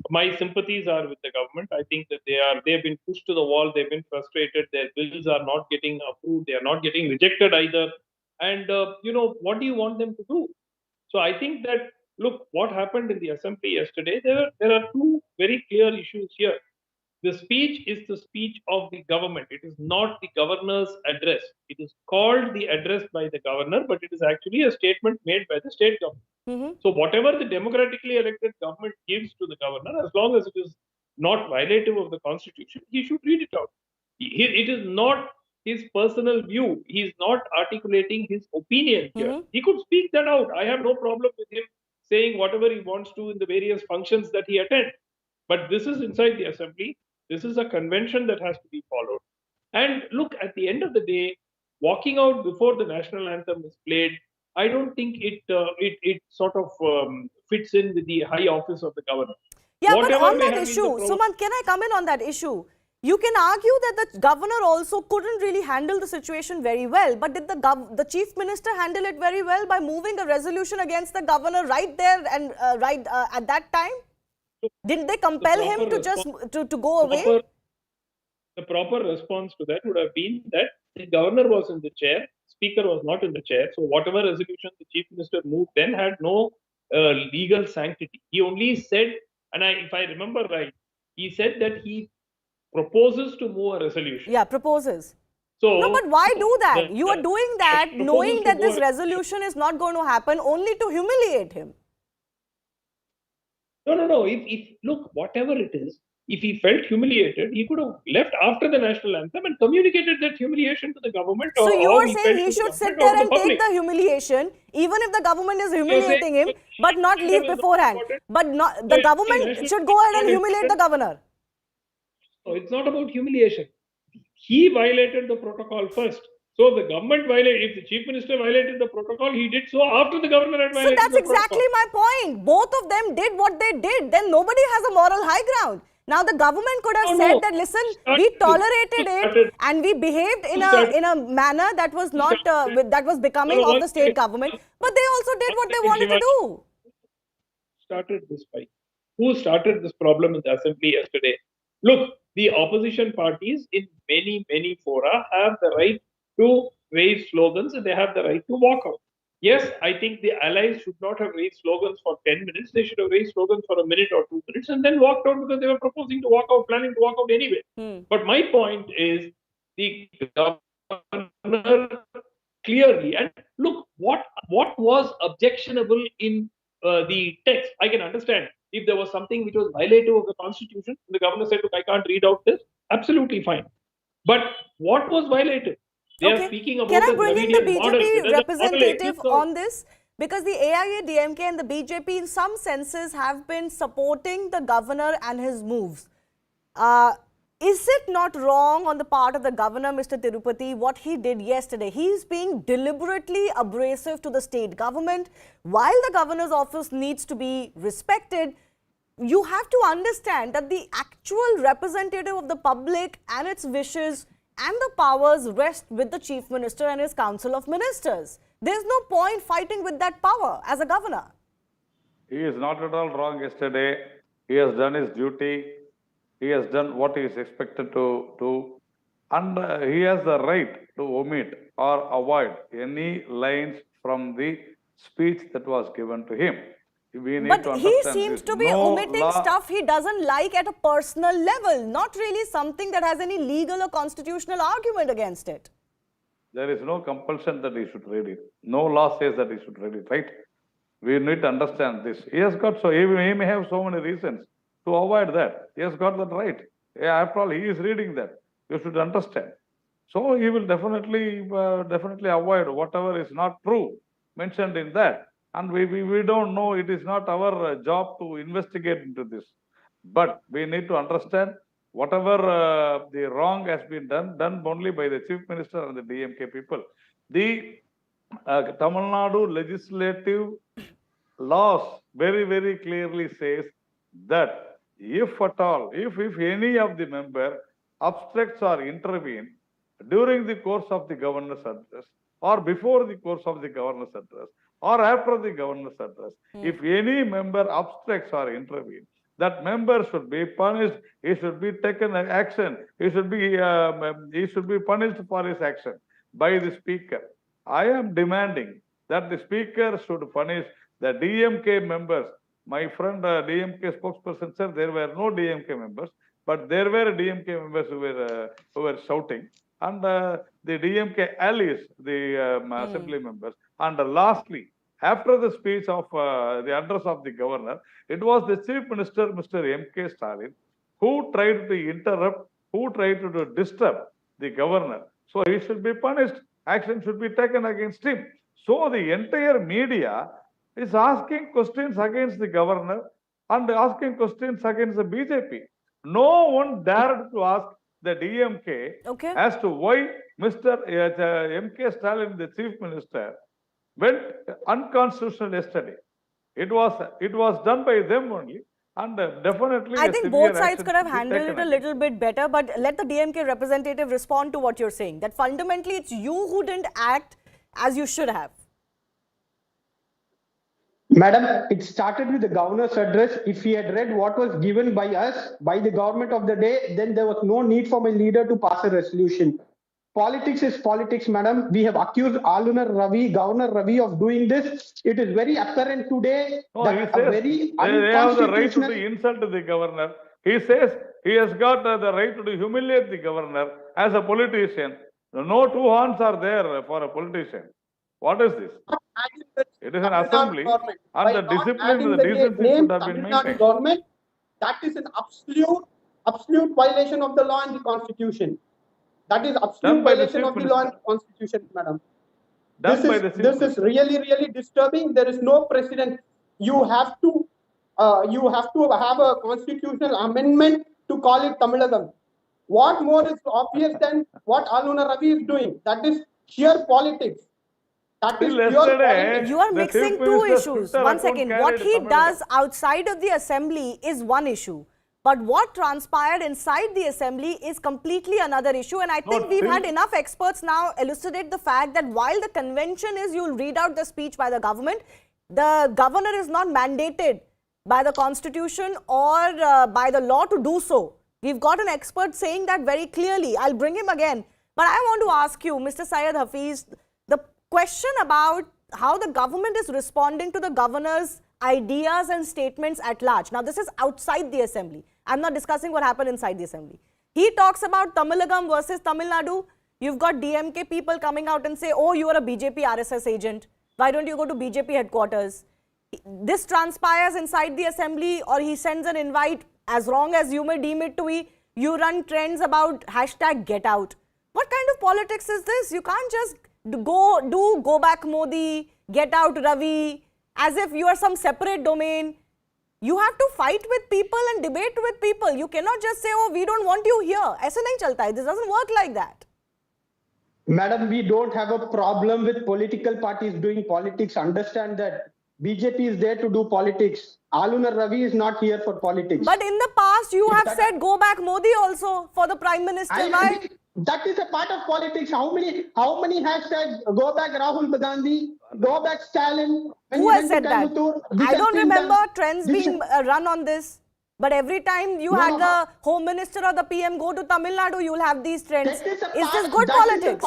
My sympathies are with the government. I think that they've been pushed to the wall. They've been frustrated. Their bills are not getting approved. They are not getting rejected either. And what do you want them to do? So I think that look what happened in the assembly yesterday. There are two very clear issues here. The speech is the speech of the government. It is not the governor's address. It is called the address by the governor, but it is actually a statement made by the state government. So whatever the democratically elected government gives to the governor, as long as it is not violative of the constitution, he should read it out. It is not his personal view. He is not articulating his opinion here. He could speak that out. I have no problem with him saying whatever he wants to in the various functions that he attends. But this is inside the assembly. This is a convention that has to be followed. And look, at the end of the day, walking out before the national anthem is played, I don't think it sort of fits in with the high office of the governor. Yeah, but on that issue, Sumant, can I come in on that issue? You can argue that the governor also couldn't really handle the situation very well. But did the chief minister handle it very well by moving a resolution against the governor right there and at that time? Didn't they compel him to just to go away? The proper response to that would have been that the governor was in the chair, speaker was not in the chair. So whatever resolution the chief minister moved then had no legal sanctity. He only said, and if I remember right, he said that he proposes to move a resolution. Yeah, proposes. So no, but why do that? You are doing that knowing that this resolution is not going to happen, only to humiliate him. No. If look, whatever it is, if he felt humiliated, he could have left after the national anthem and communicated that humiliation to the government. So you are saying he should sit there and take the humiliation, even if the government is humiliating him, but not leave beforehand. But the government should go ahead and humiliate the governor. No, it's not about humiliation. He violated the protocol first. So the government violated, if the chief minister violated the protocol, he did so after the governor had violated the protocol. So that's exactly my point. Both of them did what they did. Then nobody has a moral high ground. Now the government could have said that, listen, we tolerated it and we behaved in a manner that was not that was becoming of the state government. But they also did what they wanted to do. Started this fight? Who started this problem in the assembly yesterday? Look, the opposition parties in many fora have the right to raise slogans and they have the right to walk out. Yes, I think the allies should not have raised slogans for 10 minutes. They should have raised slogans for a minute or 2 minutes and then walked out because they were proposing to walk out, planning to walk out anyway. But my point is the governor clearly, and look, what was objectionable in the text? I can understand if there was something which was violative of the constitution. The governor said, look, I can't read out this. Absolutely fine. But what was violated? They are speaking about. Can I bring in the BJP representative on this? Because the AIA, DMK and the BJP in some senses have been supporting the governor and his moves. Is it not wrong on the part of the governor, Mr. Tirupati, what he did yesterday? He is being deliberately abrasive to the state government. While the governor's office needs to be respected, you have to understand that the actual representative of the public and its wishes and the powers rest with the chief minister and his council of ministers. There's no point fighting with that power as a governor. He is not at all wrong yesterday. He has done his duty. He has done what he is expected to do. And he has the right to omit or avoid any lines from the speech that was given to him. But he seems to be omitting stuff he doesn't like at a personal level, not really something that has any legal or constitutional argument against it. There is no compulsion that he should read it. No law says that he should read it, right? We need to understand this. He has got he may have so many reasons to avoid that. He has got that right. After all, he is reading that. You should understand. So he will definitely avoid whatever is not true mentioned in that. And we don't know, it is not our job to investigate into this. But we need to understand whatever the wrong has been done only by the chief minister and the DMK people. The Tamil Nadu legislative laws very clearly says that if at all, if any of the member obstructs or intervene during the course of the governor's address, or before the course of the governor's address, or after the governor's address. If any member obstructs or intervenes, that member should be punished. He should be taken action. He should be punished for his action by the speaker. I am demanding that the speaker should punish the DMK members. My friend DMK spokesperson said there were no DMK members, but there were DMK members who were shouting, and the DMK allies, the assembly members. And lastly, after the speech of the address of the governor, it was the Chief Minister, Mr. M.K. Stalin, who tried to interrupt, who tried to disturb the governor. So he should be punished. Action should be taken against him. So the entire media is asking questions against the governor and asking questions against the BJP. No one dared to ask the DMK as to why Mr. M.K. Stalin, the Chief Minister, went unconstitutional yesterday. It was done by them only, and definitely I think both sides could have handled it a little bit better, but let the DMK representative respond to what you're saying, that fundamentally it's you who didn't act as you should have. Madam, it started with the governor's address. If he had read what was given by us, by the government of the day, then there was no need for my leader to pass a resolution. Politics is politics, madam. We have accused Governor Ravi of doing this. It is very apparent today that a very they have the right to insult the governor. He says he has got the right to humiliate the governor as a politician. No two horns are there for a politician. What is this? It is an assembly, and the discipline and the decency should have been maintained. Government, that is an absolute violation of the law and the constitution. That is absolute violation of the law and the constitution, madam. This is really, really disturbing. There is no precedent. You have to have a constitutional amendment to call it Tamilagam. What more is obvious than what Aluna Ravi is doing? That is sheer politics. That is pure politics. You are mixing two issues. One second. What he does outside of the assembly is one issue. But what transpired inside the assembly is completely another issue. And I think we've had enough experts now elucidate the fact that while the convention is you'll read out the speech by the governor is not mandated by the constitution or by the law to do so. We've got an expert saying that very clearly. I'll bring him again. But I want to ask you, Mr. Syed Hafiz, the question about how the government is responding to the governor's ideas and statements at large. Now, this is outside the assembly. I'm not discussing what happened inside the assembly. He talks about Tamilagam versus Tamil Nadu. You've got DMK people coming out and say, oh, you are a BJP RSS agent. Why don't you go to BJP headquarters? This transpires inside the assembly, or he sends an invite, as wrong as you may deem it to be. You run trends about #GetOut. What kind of politics is this? You can't just go back Modi, get out Ravi, as if you are some separate domain. You have to fight with people and debate with people. You cannot just say, oh, we don't want you here. Aisa nahi chalta hai. This doesn't work like that. Madam, we don't have a problem with political parties doing politics. Understand that. BJP is there to do politics. Aluna Ravi is not here for politics. But in the past, you have said go back Modi also for the Prime Minister. Why? That is a part of politics. How many hashtags go back Rahul Gandhi, go back Stalin? Who has said that? I don't remember trends being run on this. But every time you had the Home Minister or the PM go to Tamil Nadu, you'll have these trends. Is this good politics?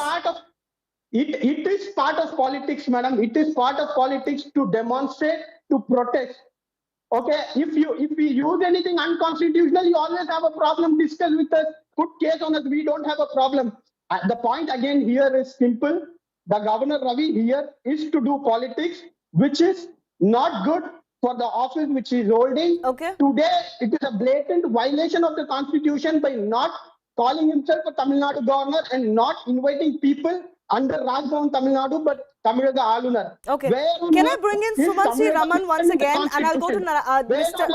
It is part of politics, madam. It is part of politics to demonstrate, to protest. Okay, if we use anything unconstitutional, you always have a problem. Discuss with us, put case on us. We don't have a problem. The point again here is simple. The Governor Ravi here is to do politics, which is not good for the office which he is holding. Okay. Today, it is a blatant violation of the constitution by not calling himself a Tamil Nadu governor and not inviting people under Rajbhavan Tamil Nadu, but Tamil Nadu Alunar. Okay. Can I bring in Sumansi Raman once again, and I'll go to Mr.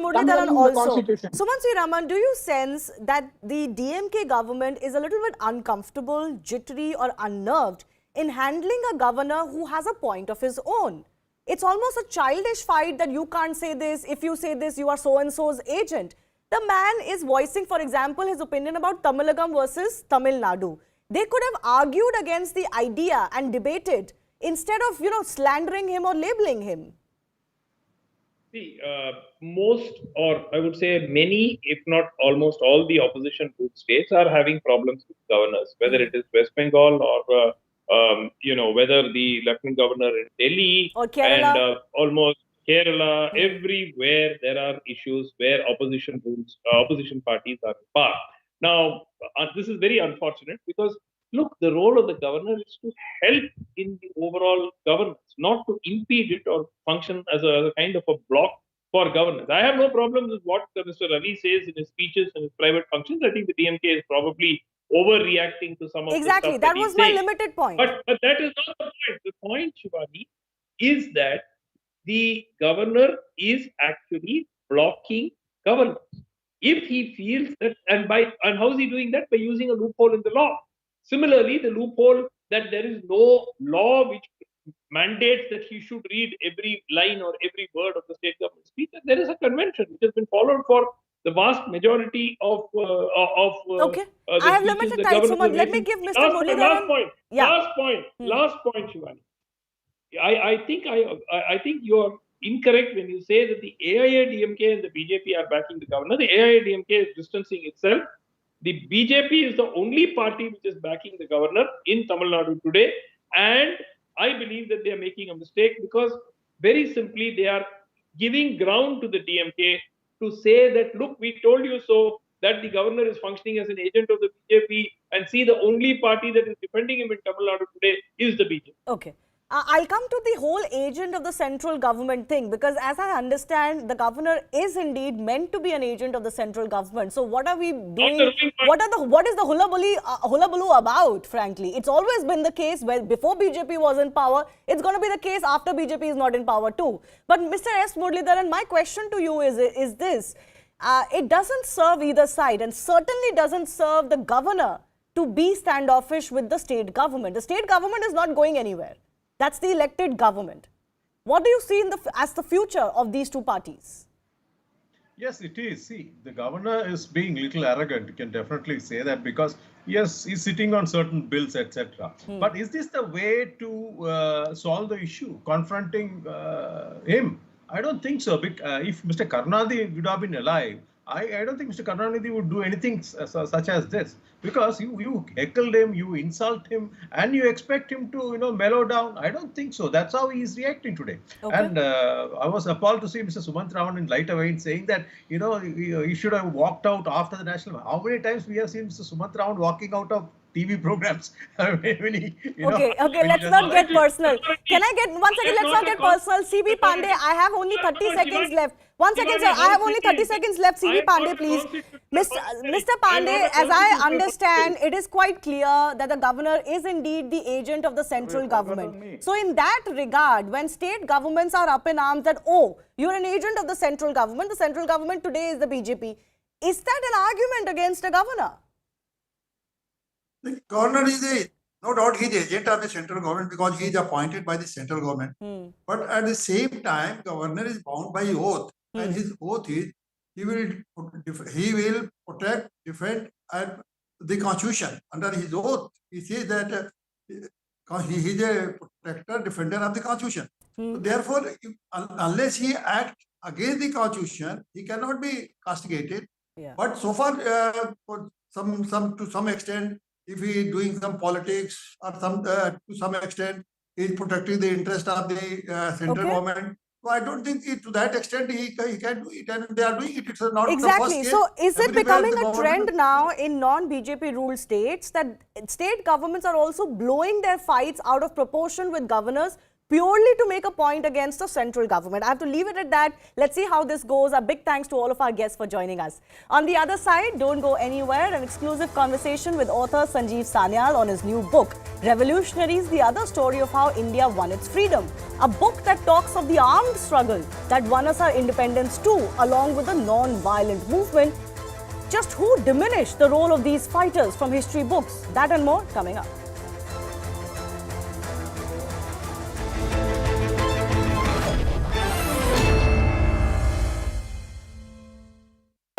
Muralidharan also. Sumansi Raman, do you sense that the DMK government is a little bit uncomfortable, jittery, or unnerved in handling a governor who has a point of his own? It's almost a childish fight that you can't say this. If you say this, you are so-and-so's agent. The man is voicing, for example, his opinion about Tamilagam versus Tamil Nadu. They could have argued against the idea and debated instead of, slandering him or labeling him. See, most, or I would say many, if not almost all the opposition group states are having problems with governors, whether it is West Bengal or, whether the Lieutenant Governor in Delhi or Kerala. and almost Kerala, everywhere there are issues where opposition parties are in power. Now, this is very unfortunate because look, the role of the governor is to help in the overall governance, not to impede it or function as a kind of a block for governance. I have no problems with what Mr. Ravi says in his speeches and his private functions. I think the DMK is probably overreacting to some of the stuff That was my limited point. But that is not the point. The point, Shivani, is that the governor is actually blocking governance. If he feels that, and how is he doing that? By using a loophole in the law. Similarly, the loophole that there is no law which mandates that he should read every line or every word of the state government speech. And there is a convention which has been followed for the vast majority of okay. I have limited time, so let me give Mr. Muralidharan. Last point, Shivani. I think you are incorrect when you say that the AIADMK and the BJP are backing the governor. The AIADMK is distancing itself. The BJP is the only party which is backing the governor in Tamil Nadu today. And I believe that they are making a mistake because very simply they are giving ground to the DMK to say that, look, we told you so, that the governor is functioning as an agent of the BJP, and see, the only party that is defending him in Tamil Nadu today is the BJP. Okay. I'll come to the whole agent of the central government thing, because as I understand, the governor is indeed meant to be an agent of the central government. So what are we doing? What is the hullabaloo about, frankly? It's always been the case where before BJP was in power, it's going to be the case after BJP is not in power too. But Mr. S. Muralidharan, my question to you is this. It doesn't serve either side, and certainly doesn't serve the governor to be standoffish with the state government. The state government is not going anywhere. That's the elected government. What do you see as the future of these two parties? Yes, it is. See, the governor is being a little arrogant. You can definitely say that because, yes, he's sitting on certain bills, etc. But is this the way to solve the issue, confronting him? I don't think so. If Mr. Karunanidhi would have been alive, I don't think Mr. Karunanidhi would do anything such as this, because you heckled him, you insult him, and you expect him to mellow down. I don't think so. That's how he is reacting today. Okay. And I was appalled to see Mr. Sumant Raman in light away saying that he should have walked out after the national. How many times we have seen Mr. Sumant Raman walking out of TV programs? Okay, let's not get personal. Can I get, one second, let's not get personal. CB Pandey, I have only 30 seconds left. 1 second, sir, I have only 30 seconds left. CB Pandey, please. Mr. Pandey, as I understand, it is quite clear that the governor is indeed the agent of the central government. So in that regard, when state governments are up in arms that, oh, you're an agent of the central government today is the BJP, is that an argument against a governor? The governor is no doubt he is the agent of the central government because he is appointed by the central government. But at the same time, governor is bound by oath, and his oath is he will protect, defend the constitution. Under his oath, he says that he is a protector, defender of the constitution. So therefore, unless he acts against the constitution, he cannot be castigated. Yeah. But so far, to some extent, if he is doing some politics or to some extent, he is protecting the interest of the central government. So I don't think to that extent he can do it, and they are doing it. It's not exactly. The first case. So is it becoming a trend now in non-BJP ruled states that state governments are also blowing their fights out of proportion with governors purely to make a point against the central government? I have to leave it at that. Let's see how this goes. A big thanks to all of our guests for joining us. On the other side, don't go anywhere. An exclusive conversation with author Sanjeev Sanyal on his new book, Revolutionaries, the Other Story of How India Won Its Freedom. A book that talks of the armed struggle that won us our independence too, along with the non-violent movement. Just who diminished the role of these fighters from history books? That and more coming up.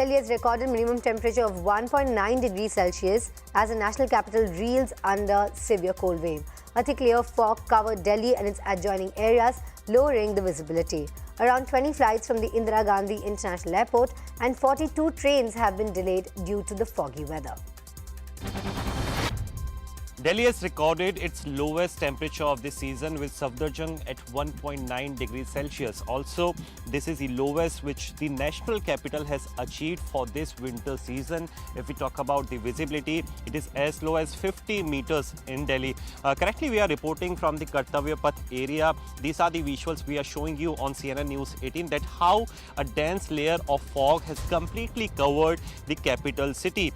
Delhi has recorded minimum temperature of 1.9 degrees Celsius as the national capital reels under severe cold wave. A thick layer of fog covered Delhi and its adjoining areas, lowering the visibility. Around 20 flights from the Indira Gandhi International Airport and 42 trains have been delayed due to the foggy weather. Delhi has recorded its lowest temperature of the season with submerging at 1.9 degrees Celsius. Also, this is the lowest which the national capital has achieved for this winter season. If we talk about the visibility, it is as low as 50 meters in Delhi. Currently, we are reporting from the Kartavya Path area. These are the visuals we are showing you on CNN News 18, that how a dense layer of fog has completely covered the capital city.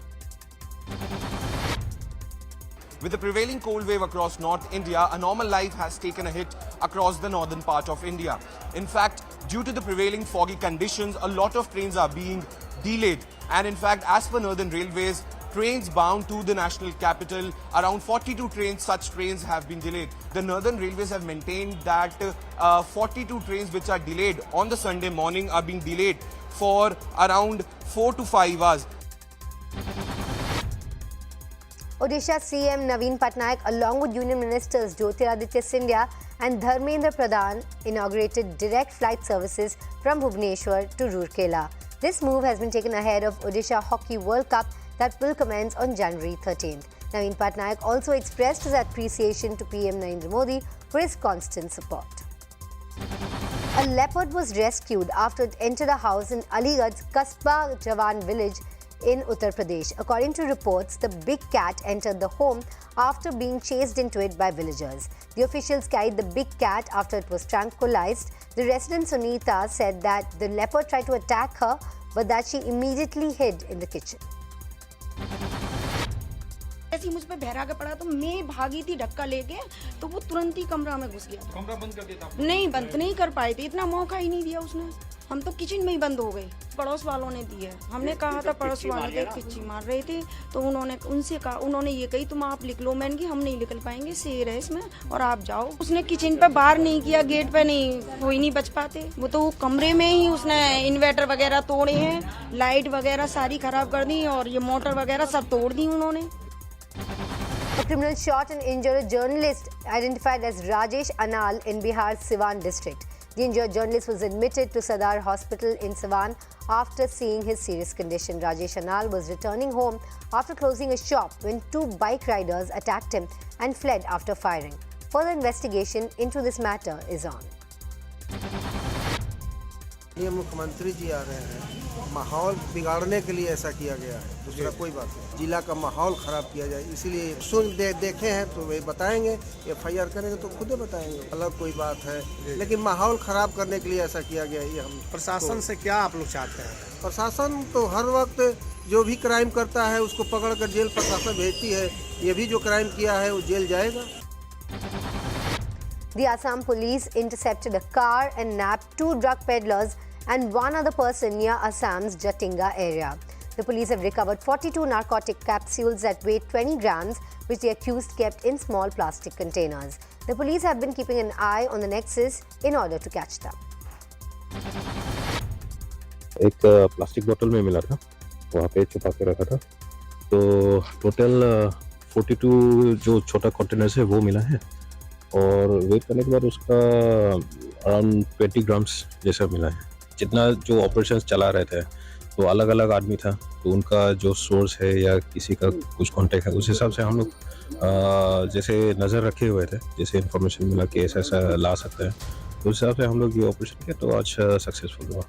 With the prevailing cold wave across North India, a normal life has taken a hit across the northern part of India. In fact, due to the prevailing foggy conditions, a lot of trains are being delayed. And in fact, as per Northern Railways, trains bound to the national capital, around 42 trains, such trains have been delayed. The Northern Railways have maintained that 42 trains which are delayed on the Sunday morning are being delayed for around 4 to 5 hours. Odisha CM Naveen Patnaik, along with Union Ministers Jyotiraditya Scindia and Dharmendra Pradhan, inaugurated direct flight services from Bhubaneswar to Rourkela. This move has been taken ahead of Odisha Hockey World Cup that will commence on January 13th. Naveen Patnaik also expressed his appreciation to PM Narendra Modi for his constant support. A leopard was rescued after it entered a house in Aligarh's Kasba Jawan village in Uttar Pradesh. According to reports, the big cat entered the home after being chased into it by villagers. The officials carried the big cat after it was tranquilized. The resident Sunita said that the leopard tried to attack her, but that she immediately hid in the kitchen. ऐसी मुझ पे बहरा के पड़ा तो मैं भागी थी धक्का लेके, तो वो तुरंत ही कमरा में घुस गया। कमरा बंद कर दिया था? नहीं, बंद नहीं कर पाए थे, इतना मौका ही नहीं दिया उसने। हम तो किचन में ही बंद हो गए। पड़ोस वालों ने दी है, हमने कहा था पड़ोस वाले किच्ची मार रहे थे, तो उन्होंने ये कही तुम आप लिख लो, मैंने कि हम नहीं निकल पाएंगे, शेर है इसमें और आप जाओ। उसने किचन पे बाहर नहीं किया, गेट पे नहीं, कोई नहीं बच पाते। वो तो कमरे में ही उसने इन्वर्टर वगैरह तोड़े हैं, लाइट वगैरह सारी खराब कर दी और ये मोटर वगैरह सब तोड़ दी उन्होंने। A criminal shot and injured a journalist identified as Rajesh Anal in Bihar's Siwan district. The injured journalist was admitted to Sadar Hospital in Siwan after seeing his serious condition. Rajesh Anal was returning home after closing a shop when two bike riders attacked him and fled after firing. Further investigation into this matter is on. ये मुख्यमंत्री जी आ रहे हैं, माहौल बिगाड़ने के लिए ऐसा किया गया है, दूसरा कोई बात नहीं। जिला का माहौल खराब किया जाए, इसीलिए देखे हैं तो वे बताएंगे, FIR करेंगे तो खुद बताएंगे, अलग कोई बात है, लेकिन माहौल खराब करने के लिए ऐसा किया गया है। ये हम प्रशासन से क्या आप लोग चाहते हैं? प्रशासन तो हर वक्त जो भी क्राइम करता है उसको पकड़ कर जेल प्रशासन भेजती है, ये भी जो क्राइम किया है वो जेल जाएगा। The Assam police intercepted a car and nabbed 2 drug peddlers and 1 other person near Assam's Jatinga area. The police have recovered 42 narcotic capsules that weigh 20 grams, which the accused kept in small plastic containers. The police have been keeping an eye on the nexus in order to catch them. एक plastic बोतल में मिला था, वहाँ पे छुपा के रखा था, तो टोटल 42 जो छोटा कंटेनर्स है वो मिला है और वेट करने के बाद उसका अराउंड 20 ग्राम्स जैसा मिला है। जितना जो ऑपरेशंस चला रहे थे तो अलग अलग आदमी था, तो उनका जो सोर्स है या किसी का कुछ कांटेक्ट है, उस हिसाब से हम लोग जैसे नज़र रखे हुए थे, जैसे इन्फॉर्मेशन मिला कि ऐसा ऐसा ला सकते हैं, तो उस हिसाब से हम लोग ये ऑपरेशन किया, तो आज सक्सेसफुल हुआ।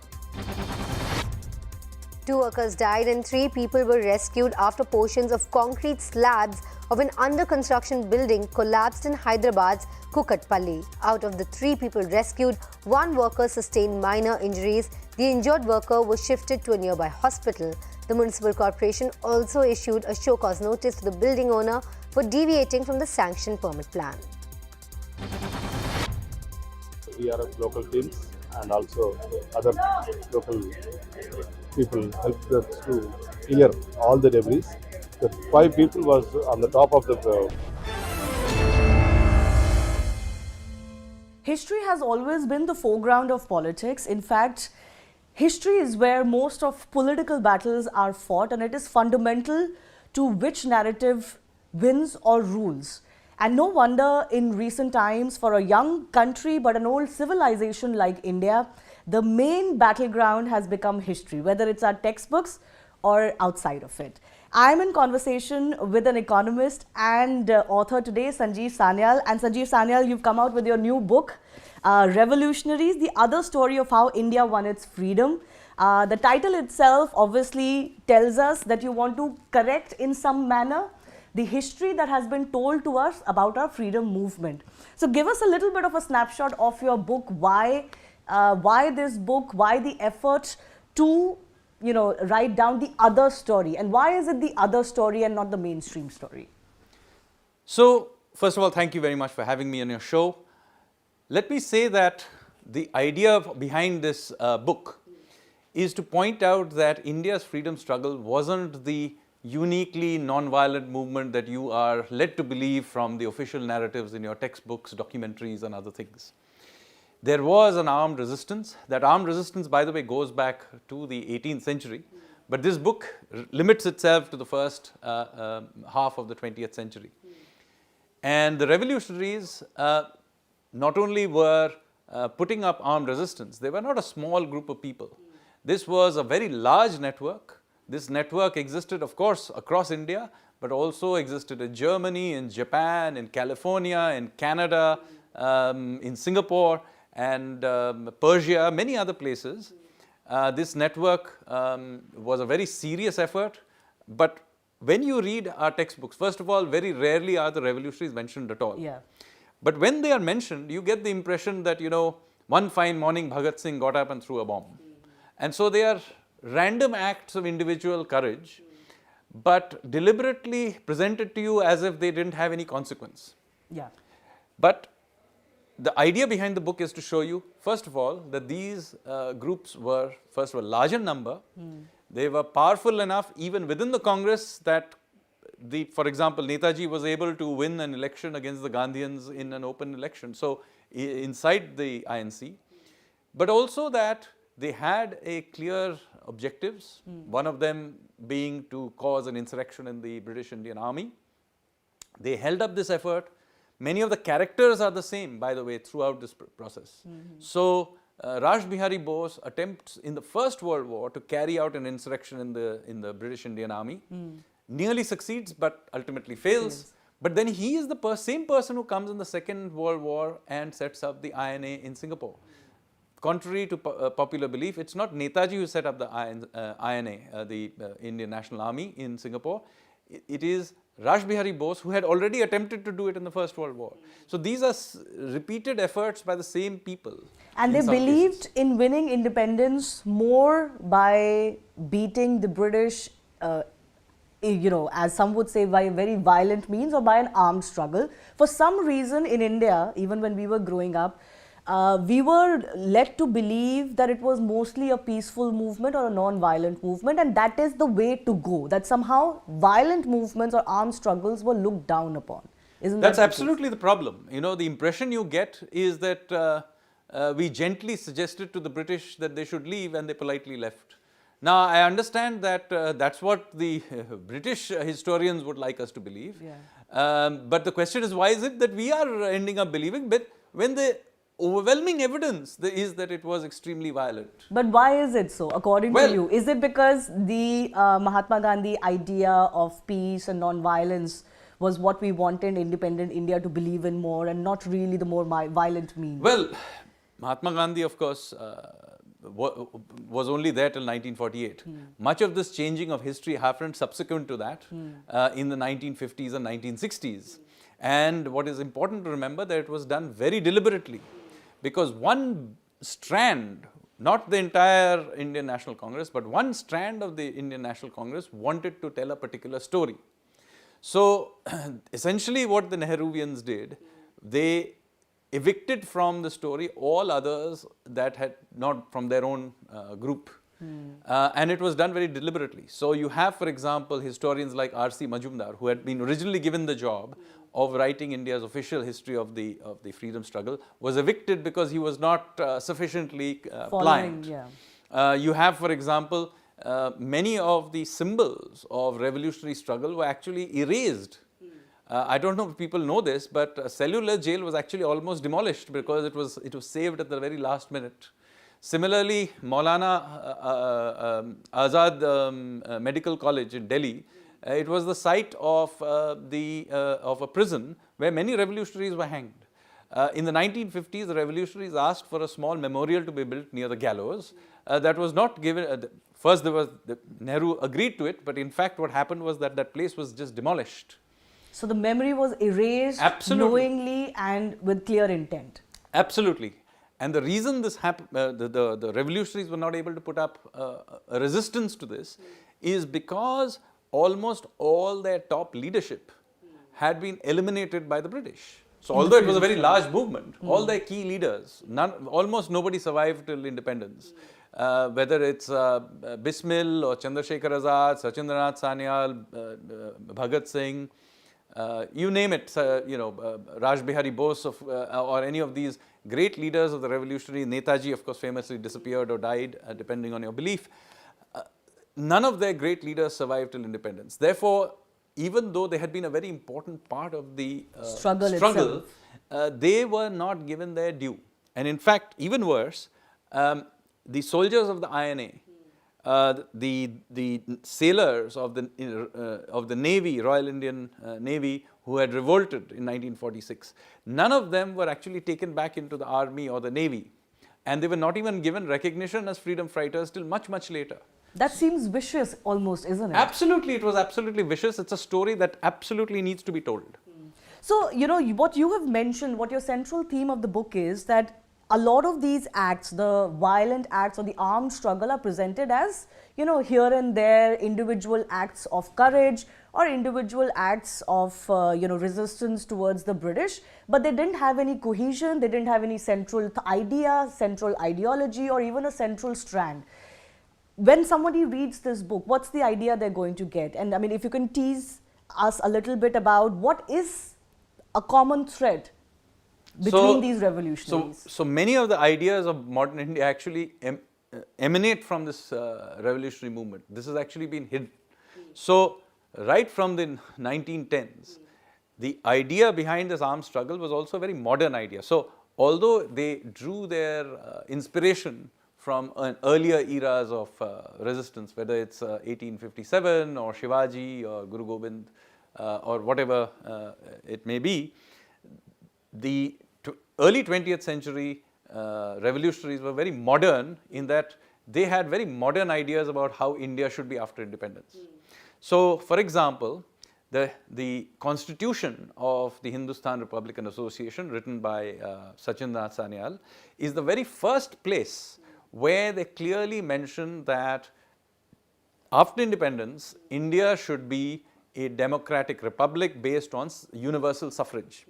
2 workers died and 3 people were rescued after portions of concrete slabs of an under-construction building collapsed in Hyderabad's Kukatpalli. Out of the 3 people rescued, 1 worker sustained minor injuries. The injured worker was shifted to a nearby hospital. The municipal corporation also issued a show-cause notice to the building owner for deviating from the sanctioned permit plan. ERF local teams and also other local people helped us to clear all the debris. The 5 people was on the top of the History has always been the foreground of politics. In fact, history is where most of political battles are fought, and it is fundamental to which narrative wins or rules. And no wonder in recent times, for a young country but an old civilization like India, the main battleground has become history, whether it's our textbooks or outside of it. I'm in conversation with an economist and author today, Sanjeev Sanyal. And Sanjeev Sanyal, you've come out with your new book, Revolutionaries, the other story of how India won its freedom. The title itself obviously tells us that you want to correct in some manner the history that has been told to us about our freedom movement. So give us a little bit of a snapshot of your book. Why this book? Why the effort to write down the other story? And why is it the other story and not the mainstream story? So, first of all, thank you very much for having me on your show. Let me say that the idea behind this book is to point out that India's freedom struggle wasn't the uniquely non-violent movement that you are led to believe from the official narratives in your textbooks, documentaries and other things. There was an armed resistance. That armed resistance, by the way, goes back to the 18th century. But this book limits itself to the first half of the 20th century. And the revolutionaries not only were putting up armed resistance, they were not a small group of people. This was a very large network. This network existed, of course, across India, but also existed in Germany, in Japan, in California, in Canada, in Singapore, and Persia, many other places. This network was a very serious effort, but when you read our textbooks, first of all, very rarely are the revolutionaries mentioned at all. Yeah. But when they are mentioned, you get the impression that, one fine morning Bhagat Singh got up and threw a bomb. And so they are random acts of individual courage, but deliberately presented to you as if they didn't have any consequence. Yeah. But the idea behind the book is to show you, first of all, that these groups were, first of all, large in number. They were powerful enough, even within the Congress, that for example, Netaji was able to win an election against the Gandhians in an open election, so inside the INC. But also that they had a clear objectives, one of them being to cause an insurrection in the British Indian Army. They held up this effort. Many of the characters are the same, by the way, throughout this process. So, Raj Bihari Bose attempts in the First World War to carry out an insurrection in the British Indian Army, nearly succeeds but ultimately fails. But then he is the same person who comes in the Second World War and sets up the INA in Singapore. Contrary to popular belief, it's not Netaji who set up the INA, the Indian National Army in Singapore. It is Raj Bihari Bose who had already attempted to do it in the First World War. So these are repeated efforts by the same people. And they believed in winning independence more by beating the British, as some would say, by very violent means or by an armed struggle. For some reason in India, even when we were growing up, we were led to believe that it was mostly a peaceful movement or a non-violent movement, and that is the way to go, that somehow violent movements or armed struggles were looked down upon. Isn't that That's absolutely the problem. The impression you get is that we gently suggested to the British that they should leave and they politely left. Now, I understand that that's what the British historians would like us to believe. Yeah. But the question is, why is it that we are ending up believing? But when the overwhelming evidence is that it was extremely violent. But why is it so, according to you? Is it because the Mahatma Gandhi idea of peace and non-violence was what we wanted independent India to believe in more, and not really the more violent means? Well, Mahatma Gandhi, of course, was only there till 1948. Much of this changing of history happened subsequent to that in the 1950s and 1960s. And what is important to remember, that it was done very deliberately, because one strand, not the entire Indian National Congress, but one strand of the Indian National Congress wanted to tell a particular story. So essentially what the Nehruvians did, they evicted from the story all others that had not from their own group. And it was done very deliberately. So you have, for example, historians like R.C. Majumdar, who had been originally given the job of writing India's official history of the freedom struggle, was evicted because he was not sufficiently pliant. You have, for example, many of the symbols of revolutionary struggle were actually erased. I don't know if people know this, but Cellular Jail was actually almost demolished because it was saved at the very last minute. Similarly, Maulana Azad Medical College in Delhi, it was the site of of a prison where many revolutionaries were hanged. In the 1950s, the revolutionaries asked for a small memorial to be built near the gallows. That was not given. First, Nehru agreed to it, but in fact, what happened was that that place was just demolished. So the memory was erased knowingly and with clear intent. Absolutely. And the reason this happened, the revolutionaries were not able to put up a resistance to this is because almost all their top leadership had been eliminated by the British. So although it was a very large movement, all their key leaders, almost nobody survived till independence. Whether it's Bismil or Chandrasekhar Azad, Sachindranath Sanyal, Bhagat Singh, you name it, Raj Bihari Bose or any of these great leaders of the revolutionary, Netaji of course famously disappeared or died depending on your belief. None of their great leaders survived till independence. Therefore, even though they had been a very important part of the struggle, they were not given their due. And in fact, even worse, the soldiers of the INA, the sailors of the Navy, Royal Indian Navy, who had revolted in 1946, none of them were actually taken back into the army or the Navy. And they were not even given recognition as freedom fighters till much, much later. That seems vicious almost, isn't it? Absolutely, it was absolutely vicious. It's a story that absolutely needs to be told. So, what you have mentioned, what your central theme of the book is that a lot of these acts, the violent acts or the armed struggle are presented as, here and there individual acts of courage or individual acts of, resistance towards the British, but they didn't have any cohesion, they didn't have any central idea, central ideology or even a central strand. When somebody reads this book, what's the idea they're going to get? And I mean, if you can tease us a little bit about what is a common thread between these revolutionaries. So many of the ideas of modern India actually emanate from this revolutionary movement. This has actually been hidden. So right from the 1910s, the idea behind this armed struggle was also a very modern idea. So although they drew their inspiration from earlier eras of resistance, whether it's 1857 or Shivaji or Guru Gobind or whatever it may be, the early 20th century revolutionaries were very modern in that they had very modern ideas about how India should be after independence. So, for example, the constitution of the Hindustan Republican Association, written by Sachindranath Sanyal, is the very first place where they clearly mention that after independence, India should be a democratic republic based on universal suffrage.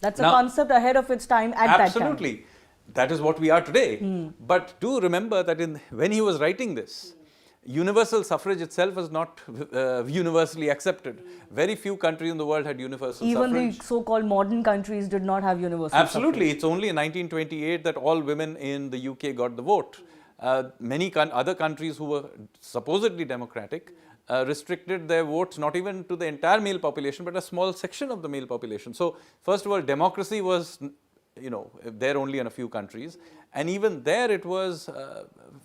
That's a concept ahead of its time at that time. Absolutely. That is what we are today. But do remember that when he was writing this, universal suffrage itself was not universally accepted. Very few countries in the world had universal suffrage. Even the so-called modern countries did not have universal Absolutely. suffrage. It's only in 1928 that all women in the UK got the vote. Many other countries who were supposedly democratic restricted their votes not even to the entire male population, but a small section of the male population. So, first of all, democracy was, there only in a few countries, and even there it was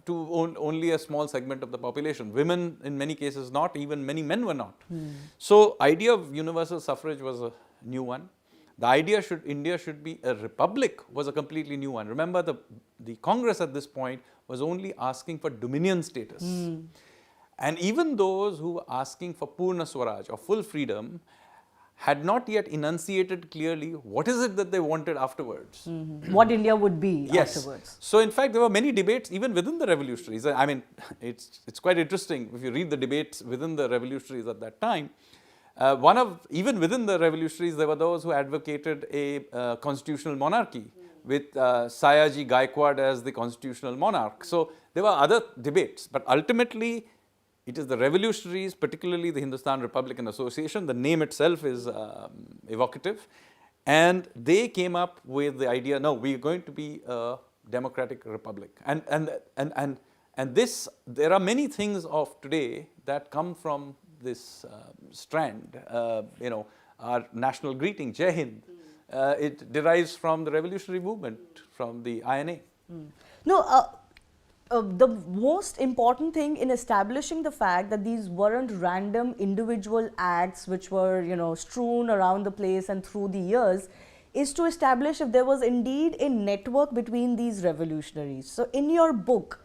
to only a small segment of the population. Women, in many cases, not, even many men were not. So, idea of universal suffrage was a new one. The idea India should be a republic was a completely new one. Remember, the Congress at this point was only asking for dominion status. And even those who were asking for Purna Swaraj or full freedom had not yet enunciated clearly what is it that they wanted afterwards. What India would be afterwards. So in fact, there were many debates even within the revolutionaries. I mean, it's quite interesting if you read the debates within the revolutionaries at that time. Even within the revolutionaries, there were those who advocated a constitutional monarchy with Sayaji Gaikwad as the constitutional monarch. So there were other debates, but ultimately it is the revolutionaries, particularly the Hindustan Republican Association, the name itself is evocative, and they came up with the idea, no, we are going to be a democratic republic. And And there are many things of today that come from this strand. Our national greeting, Jai Hind, it derives from the revolutionary movement, from the INA. No, the most important thing in establishing the fact that these weren't random individual acts which were, strewn around the place and through the years is to establish if there was indeed a network between these revolutionaries. So in your book,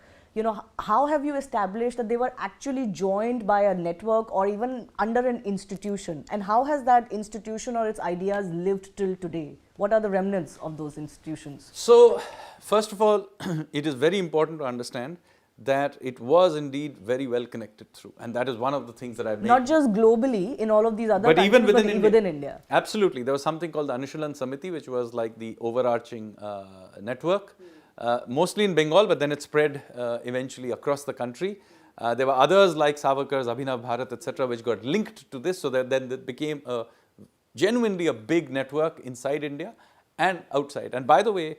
how have you established that they were actually joined by a network or even under an institution? And how has that institution or its ideas lived till today? What are the remnants of those institutions? So, first of all, it is very important to understand that it was indeed very well connected through, and that is one of the things that I've made. Not just globally in all of these other countries, even but within India. Absolutely. There was something called the Anushilan Samiti, which was like the overarching network. Mostly in Bengal, but then it spread eventually across the country. There were others like Savarkar's Abhinav Bharat, etc., which got linked to this, so that then it became genuinely a big network inside India and outside. And by the way,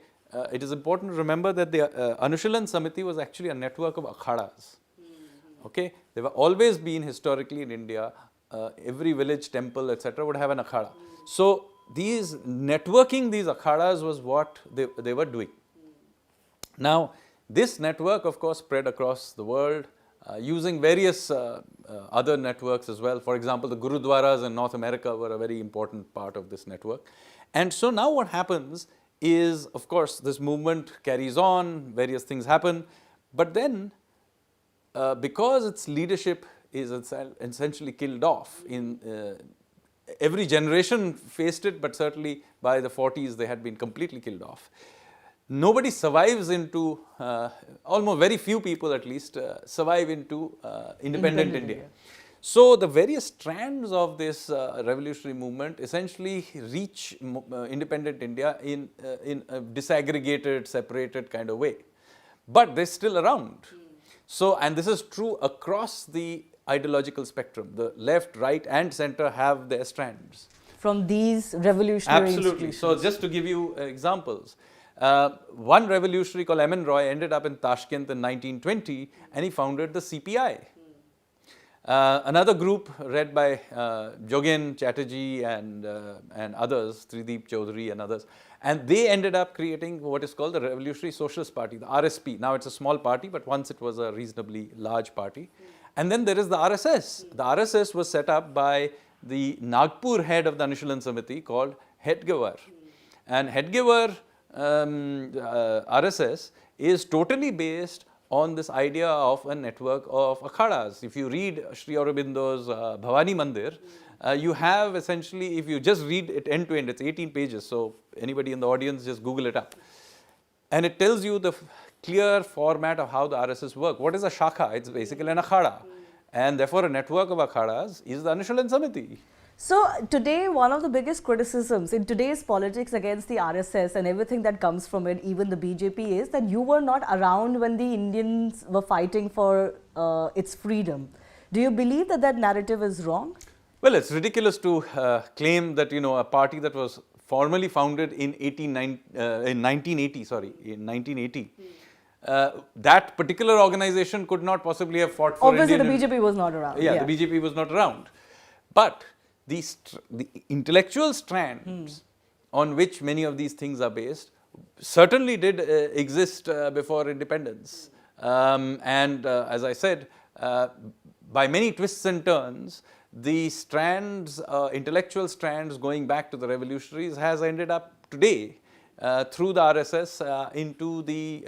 it is important to remember that the Anushilan Samiti was actually a network of akhadas. Okay, there were always been historically in India, every village, temple, etc., would have an akhada. So these networking these akhadas was what they were doing. Now, this network, of course, spread across the world using various other networks as well. For example, the Gurudwaras in North America were a very important part of this network. And so now what happens is, of course, this movement carries on, various things happen, but then because its leadership is essentially killed off in every generation faced it, but certainly by the 40s they had been completely killed off. Nobody survives into, almost very few people at least, survive into independent India. So the various strands of this revolutionary movement essentially reach independent India in a disaggregated, separated kind of way. But they're still around. So, and this is true across the ideological spectrum. The left, right and center have their strands. From these revolutionary Absolutely. So just to give you examples. One revolutionary called M.N. Roy ended up in Tashkent in 1920 and he founded the CPI. Another group led by Jogin Chatterjee and others, Trideep Chaudhary and others, and they ended up creating what is called the Revolutionary Socialist Party, the RSP. Now it's a small party, but once it was a reasonably large party. And then there is the RSS. The RSS was set up by the Nagpur head of the Anushilan Samiti called Hedgewar. And Hedgewar RSS is totally based on this idea of a network of akhadas. If you read Sri Aurobindo's Bhavani Mandir, you have essentially, if you just read it end to end, it's 18 pages, so anybody in the audience just Google it up. And it tells you the clear format of how the RSS work. What is a shakha? It's basically an akhada. And therefore a network of akhadas is the Anushilan Samiti. So today, one of the biggest criticisms in today's politics against the RSS and everything that comes from it, even the BJP, is that you were not around when the Indians were fighting for its freedom. Do you believe that that narrative is wrong? Well, it's ridiculous to claim that, a party that was formally founded in 1980, that particular organization could not possibly have fought for Obviously, the BJP was not around. Yeah, the BJP was not around. But the intellectual strands on which many of these things are based certainly did exist before independence. As I said, by many twists and turns, the strands, intellectual strands going back to the revolutionaries has ended up today through the RSS into the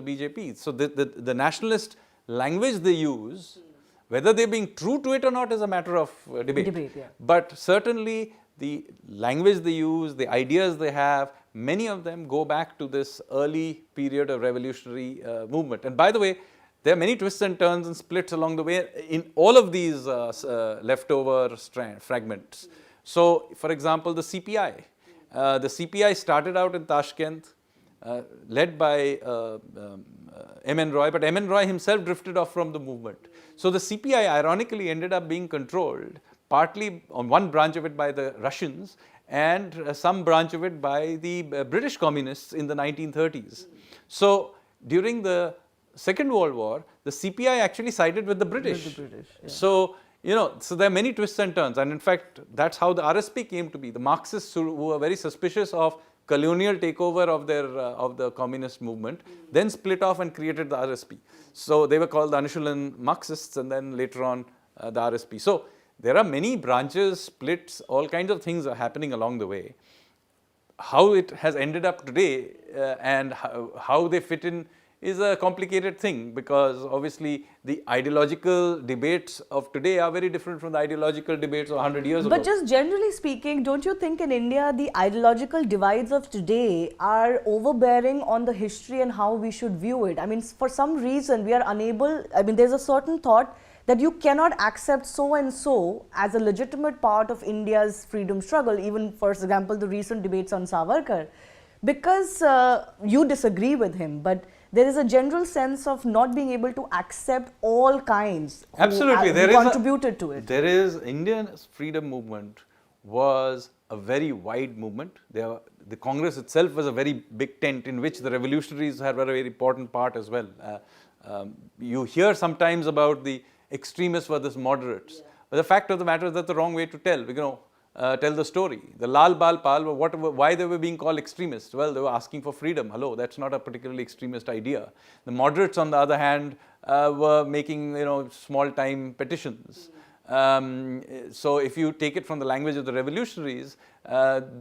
BJP. So the nationalist language they use, whether they're being true to it or not is a matter of debate. But certainly the language they use, the ideas they have, many of them go back to this early period of revolutionary movement. And by the way, there are many twists and turns and splits along the way in all of these leftover fragments. So, for example, the CPI. The CPI started out in Tashkent, led by M.N. Roy, but M.N. Roy himself drifted off from the movement. So the CPI ironically ended up being controlled partly on one branch of it by the Russians and some branch of it by the British communists in the 1930s. So during the Second World War, the CPI actually sided with the British. So, so there are many twists and turns, and in fact, that's how the RSP came to be. The Marxists who were very suspicious of colonial takeover of the communist movement, then split off and created the RSP. So they were called the Anushulan Marxists, and then later on the RSP. So there are many branches, splits, all kinds of things are happening along the way. How it has ended up today and how they fit in is a complicated thing, because obviously the ideological debates of today are very different from the ideological debates of 100 years ago. But just generally speaking, don't you think in India the ideological divides of today are overbearing on the history and how we should view it? I mean, for some reason we are unable, there's a certain thought that you cannot accept so and so as a legitimate part of India's freedom struggle, even for example the recent debates on Savarkar, because you disagree with him, but there is a general sense of not being able to accept all kinds Absolutely, who contributed to it. There is Indian freedom movement was a very wide movement. The Congress itself was a very big tent in which the revolutionaries had a very important part as well. You hear sometimes about the extremists versus moderates, but the fact of the matter is that's the wrong way to tell. Tell the story. The Lal Bal Pal, why they were being called extremists? Well, they were asking for freedom. Hello, that's not a particularly extremist idea. The moderates, on the other hand, were making small time petitions. So if you take it from the language of the revolutionaries,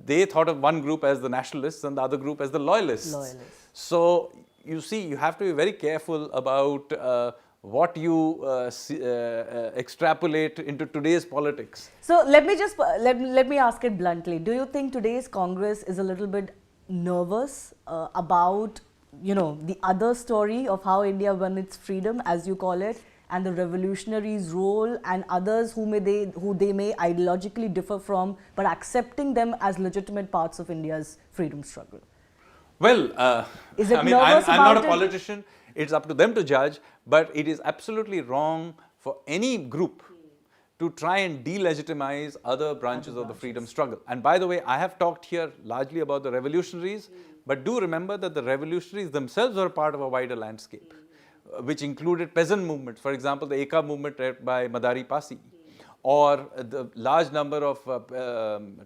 they thought of one group as the nationalists and the other group as the loyalists. So you see, you have to be very careful about what you extrapolate into today's politics. So let me ask it bluntly. Do you think today's Congress is a little bit nervous about the other story of how India won its freedom, as you call it, and the revolutionaries' role, and others who they may ideologically differ from, but accepting them as legitimate parts of India's freedom struggle? Well, I'm not a politician. It's up to them to judge, but it is absolutely wrong for any group to try and delegitimize other branches of the freedom struggle. And by the way, I have talked here largely about the revolutionaries, but do remember that the revolutionaries themselves are part of a wider landscape, which included peasant movements. For example, the Eka movement led by Madari Pasi, or the large number of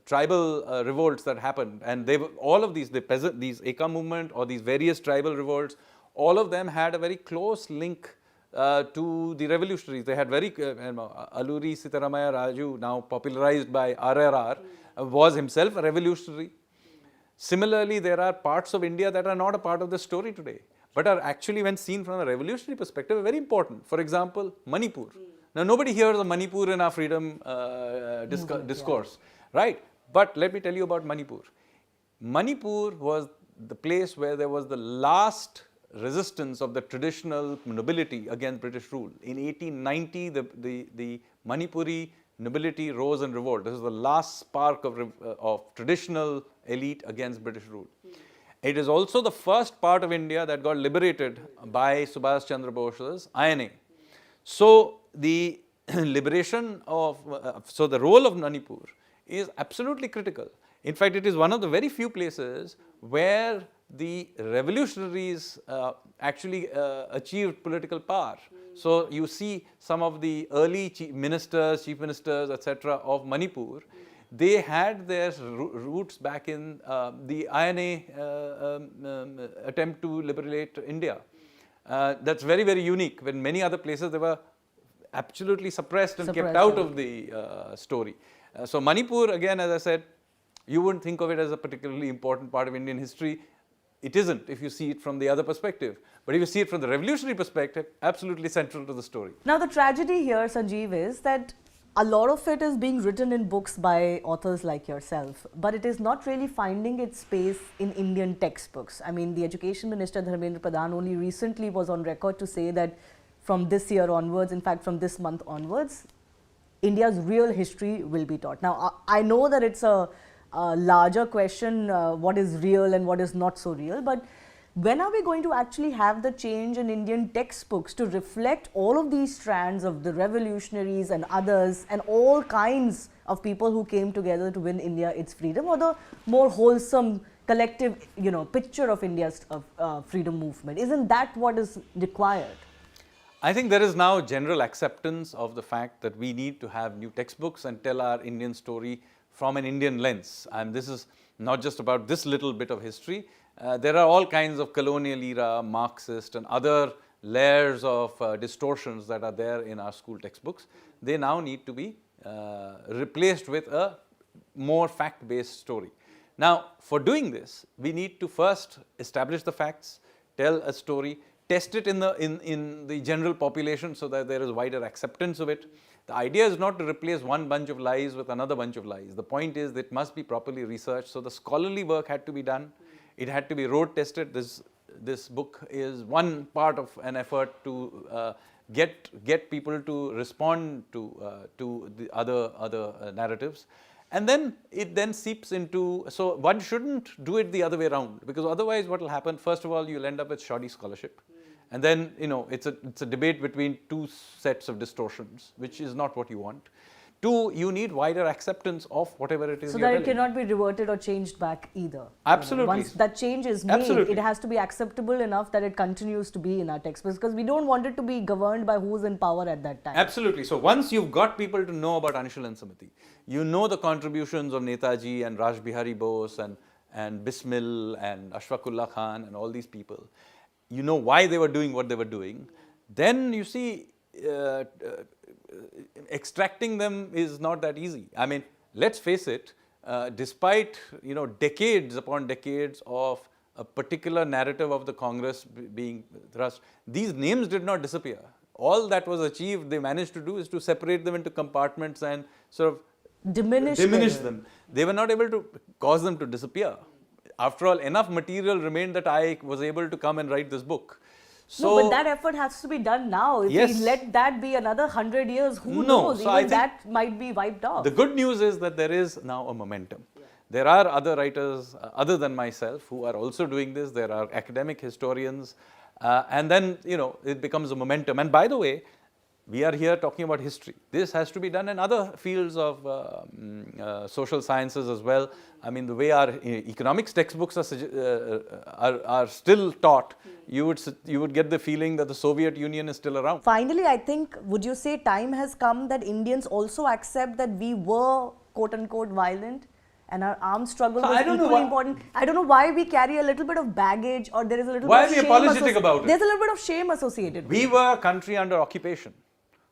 tribal revolts that happened. And they were all of these Eka movement or these various tribal revolts, all of them had a very close link to the revolutionaries. They had very, Alluri Sitaramaya Raju, now popularized by RRR, was himself a revolutionary. Similarly, there are parts of India that are not a part of the story today, but are actually, when seen from a revolutionary perspective, very important. For example, Manipur. Now, nobody hears of Manipur in our freedom discourse, right? But let me tell you about Manipur. Manipur was the place where there was the last resistance of the traditional nobility against British rule. In 1890, the Manipuri nobility rose in revolt. This is the last spark of traditional elite against British rule. It is also the first part of India that got liberated by Subhash Chandra Bose's INA. So the liberation of, so the role of Manipur is absolutely critical. In fact, it is one of the very few places where the revolutionaries actually achieved political power. So you see some of the early chief ministers, etc. of Manipur, they had their roots back in the INA attempt to liberate India. That's very, very unique. When many other places they were absolutely suppressed and kept out of the story. So Manipur, again, as I said, you wouldn't think of it as a particularly important part of Indian history. It isn't if you see it from the other perspective. But if you see it from the revolutionary perspective, absolutely central to the story. Now the tragedy here, Sanjeev, is that a lot of it is being written in books by authors like yourself, but it is not really finding its space in Indian textbooks. I mean, the Education Minister Dharmendra Pradhan only recently was on record to say that from this year onwards, in fact from this month onwards, India's real history will be taught. Now, I know that it's a larger question, what is real and what is not so real, but when are we going to actually have the change in Indian textbooks to reflect all of these strands of the revolutionaries and others and all kinds of people who came together to win India its freedom, or the more wholesome collective, picture of India's freedom movement. Isn't that what is required? I think there is now general acceptance of the fact that we need to have new textbooks and tell our Indian story from an Indian lens. And this is not just about this little bit of history. There are all kinds of colonial era, Marxist and other layers of distortions that are there in our school textbooks. They now need to be replaced with a more fact-based story. Now, for doing this, we need to first establish the facts, tell a story, test it in the general population so that there is wider acceptance of it. The idea is not to replace one bunch of lies with another bunch of lies. The point is that it must be properly researched. So the scholarly work had to be done. It had to be road tested. This book is one part of an effort to get people to respond to the other narratives. And then it then seeps into, so one shouldn't do it the other way around, because otherwise what will happen, first of all, you'll end up with shoddy scholarship. And then, it's a debate between two sets of distortions, which is not what you want. Two, you need wider acceptance of whatever it is so you're that it telling. cannot be reverted or changed back either. Absolutely. Once that change is made, it has to be acceptable enough that it continues to be in our textbooks, because we don't want it to be governed by who's in power at that time. Absolutely. So once you've got people to know about Anshul and Samiti, you know the contributions of Netaji and Raj Bihari Bose and Bismil and Ashfaqullah Khan and all these people, you know why they were doing what they were doing, then you see extracting them is not that easy. I mean, let's face it, despite decades upon decades of a particular narrative of the Congress being thrust, these names did not disappear. All that was achieved, they managed to do, is to separate them into compartments and sort of diminish them. They were not able to cause them to disappear. After all, enough material remained that I was able to come and write this book. So, no, but that effort has to be done now. If we let that be another 100 years, who knows? So even that might be wiped off. The good news is that there is now a momentum. There are other writers other than myself who are also doing this. There are academic historians. And then, it becomes a momentum. And by the way, we are here talking about history. This has to be done in other fields of social sciences as well. I mean, the way our economics textbooks are still taught, you would get the feeling that the Soviet Union is still around. Finally, I think, would you say time has come that Indians also accept that we were quote-unquote violent? And our armed struggle was equally important. I don't know why we carry a little bit of baggage, or there is a little bit of shame. Why are we apologetic about it? There's a little bit of shame associated with it. We were a country under occupation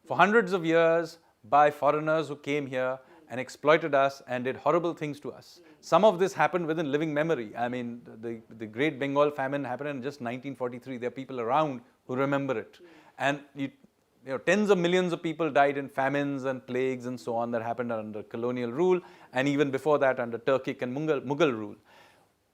for hundreds of years by foreigners who came here and exploited us and did horrible things to us. Some of this happened within living memory. I mean, the Great Bengal famine happened in just 1943. There are people around who remember it. And tens of millions of people died in famines and plagues and so on that happened under colonial rule, and even before that under Turkic and Mughal rule.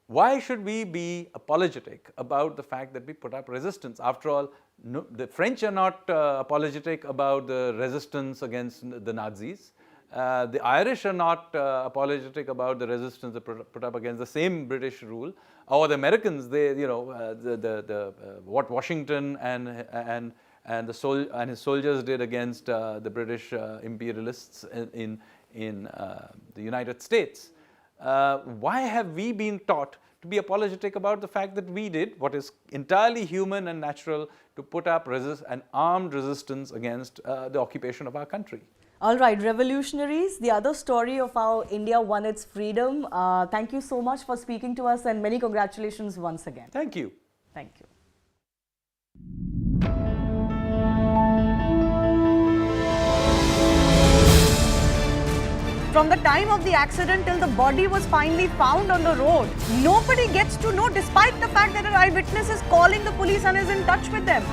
Why should we be apologetic about the fact that we put up resistance? After all, the French are not apologetic about the resistance against the Nazis. The Irish are not apologetic about the resistance they put up against the same British rule. Or the Americans, what Washington and his soldiers did against the British imperialists in the United States. Why have we been taught to be apologetic about the fact that we did what is entirely human and natural, to put up an armed resistance against the occupation of our country? All right, revolutionaries, the other story of how India won its freedom. Thank you so much for speaking to us, and many congratulations once again. Thank you. Thank you. From the time of the accident till the body was finally found on the road, nobody gets to know, despite the fact that an eyewitness is calling the police and is in touch with them.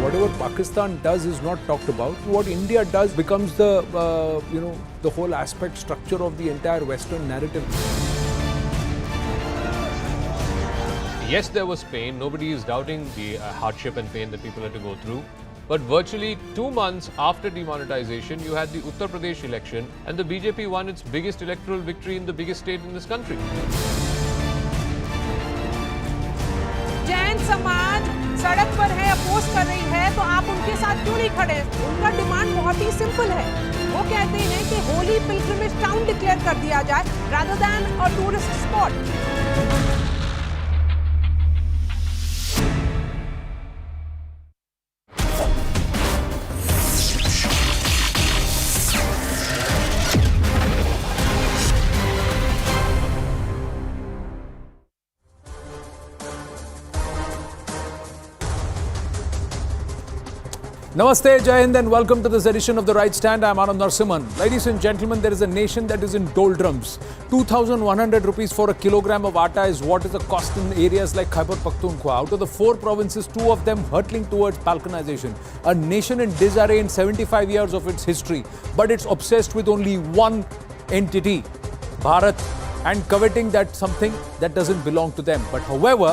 Whatever Pakistan does is not talked about. What India does becomes the the whole aspect structure of the entire Western narrative. Yes, there was pain. Nobody is doubting the hardship and pain that people had to go through. But virtually 2 months after demonetization, you had the Uttar Pradesh election, and the BJP won its biggest electoral victory in the biggest state in this country. Jain समाज सड़क पर है, oppose कर रही है, तो आप उनके साथ क्यों नहीं खड़े? उनका डिमांड बहुत ही सिंपल है। वो कहते हैं इसे होली पिलग्रिमेज टाउन डिक्लेयर कर दिया जाए rather than a tourist spot. Namaste, Jai Hind, and welcome to this edition of The Right Stand. I'm Anand Narsimhan. Ladies and gentlemen, there is a nation that is in doldrums. 2,100 rupees for a kilogram of atta is what is the cost in areas like Khyber Pakhtunkhwa. Out of the 4 provinces, 2 of them hurtling towards balkanization. A nation in disarray in 75 years of its history. But it's obsessed with only one entity, Bharat, and coveting that something that doesn't belong to them. But however,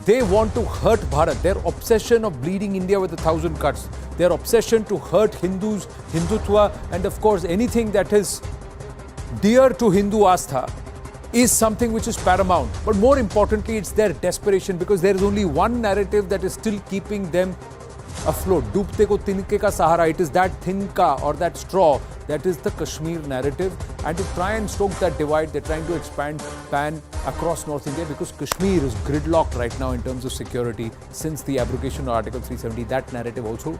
they want to hurt Bharat. Their obsession of bleeding India with 1,000 cuts. Their obsession to hurt Hindus, Hindutva, and of course anything that is dear to Hindu Astha is something which is paramount. But more importantly, it's their desperation, because there is only one narrative that is still keeping them afloat. Doobte ko tinke ka sahara. It is that thinka or that straw that is the Kashmir narrative. And to try and stoke that divide, they're trying to expand PAN across North India, because Kashmir is gridlocked right now in terms of security since the abrogation of Article 370. That narrative also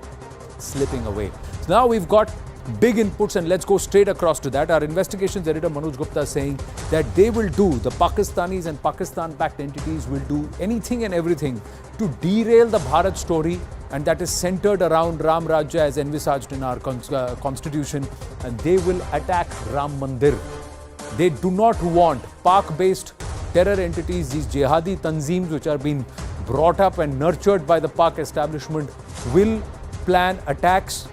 slipping away. So now we've got big inputs, and let's go straight across to that. Our investigations editor Manoj Gupta is saying that they will do, the Pakistanis and Pakistan-backed entities will do anything and everything to derail the Bharat story, and that is centered around Ram Rajya as envisaged in our constitution, and they will attack Ram Mandir. They do not want Pak-based terror entities, these jihadi tanzeems which are being brought up and nurtured by the Pak establishment, will plan attacks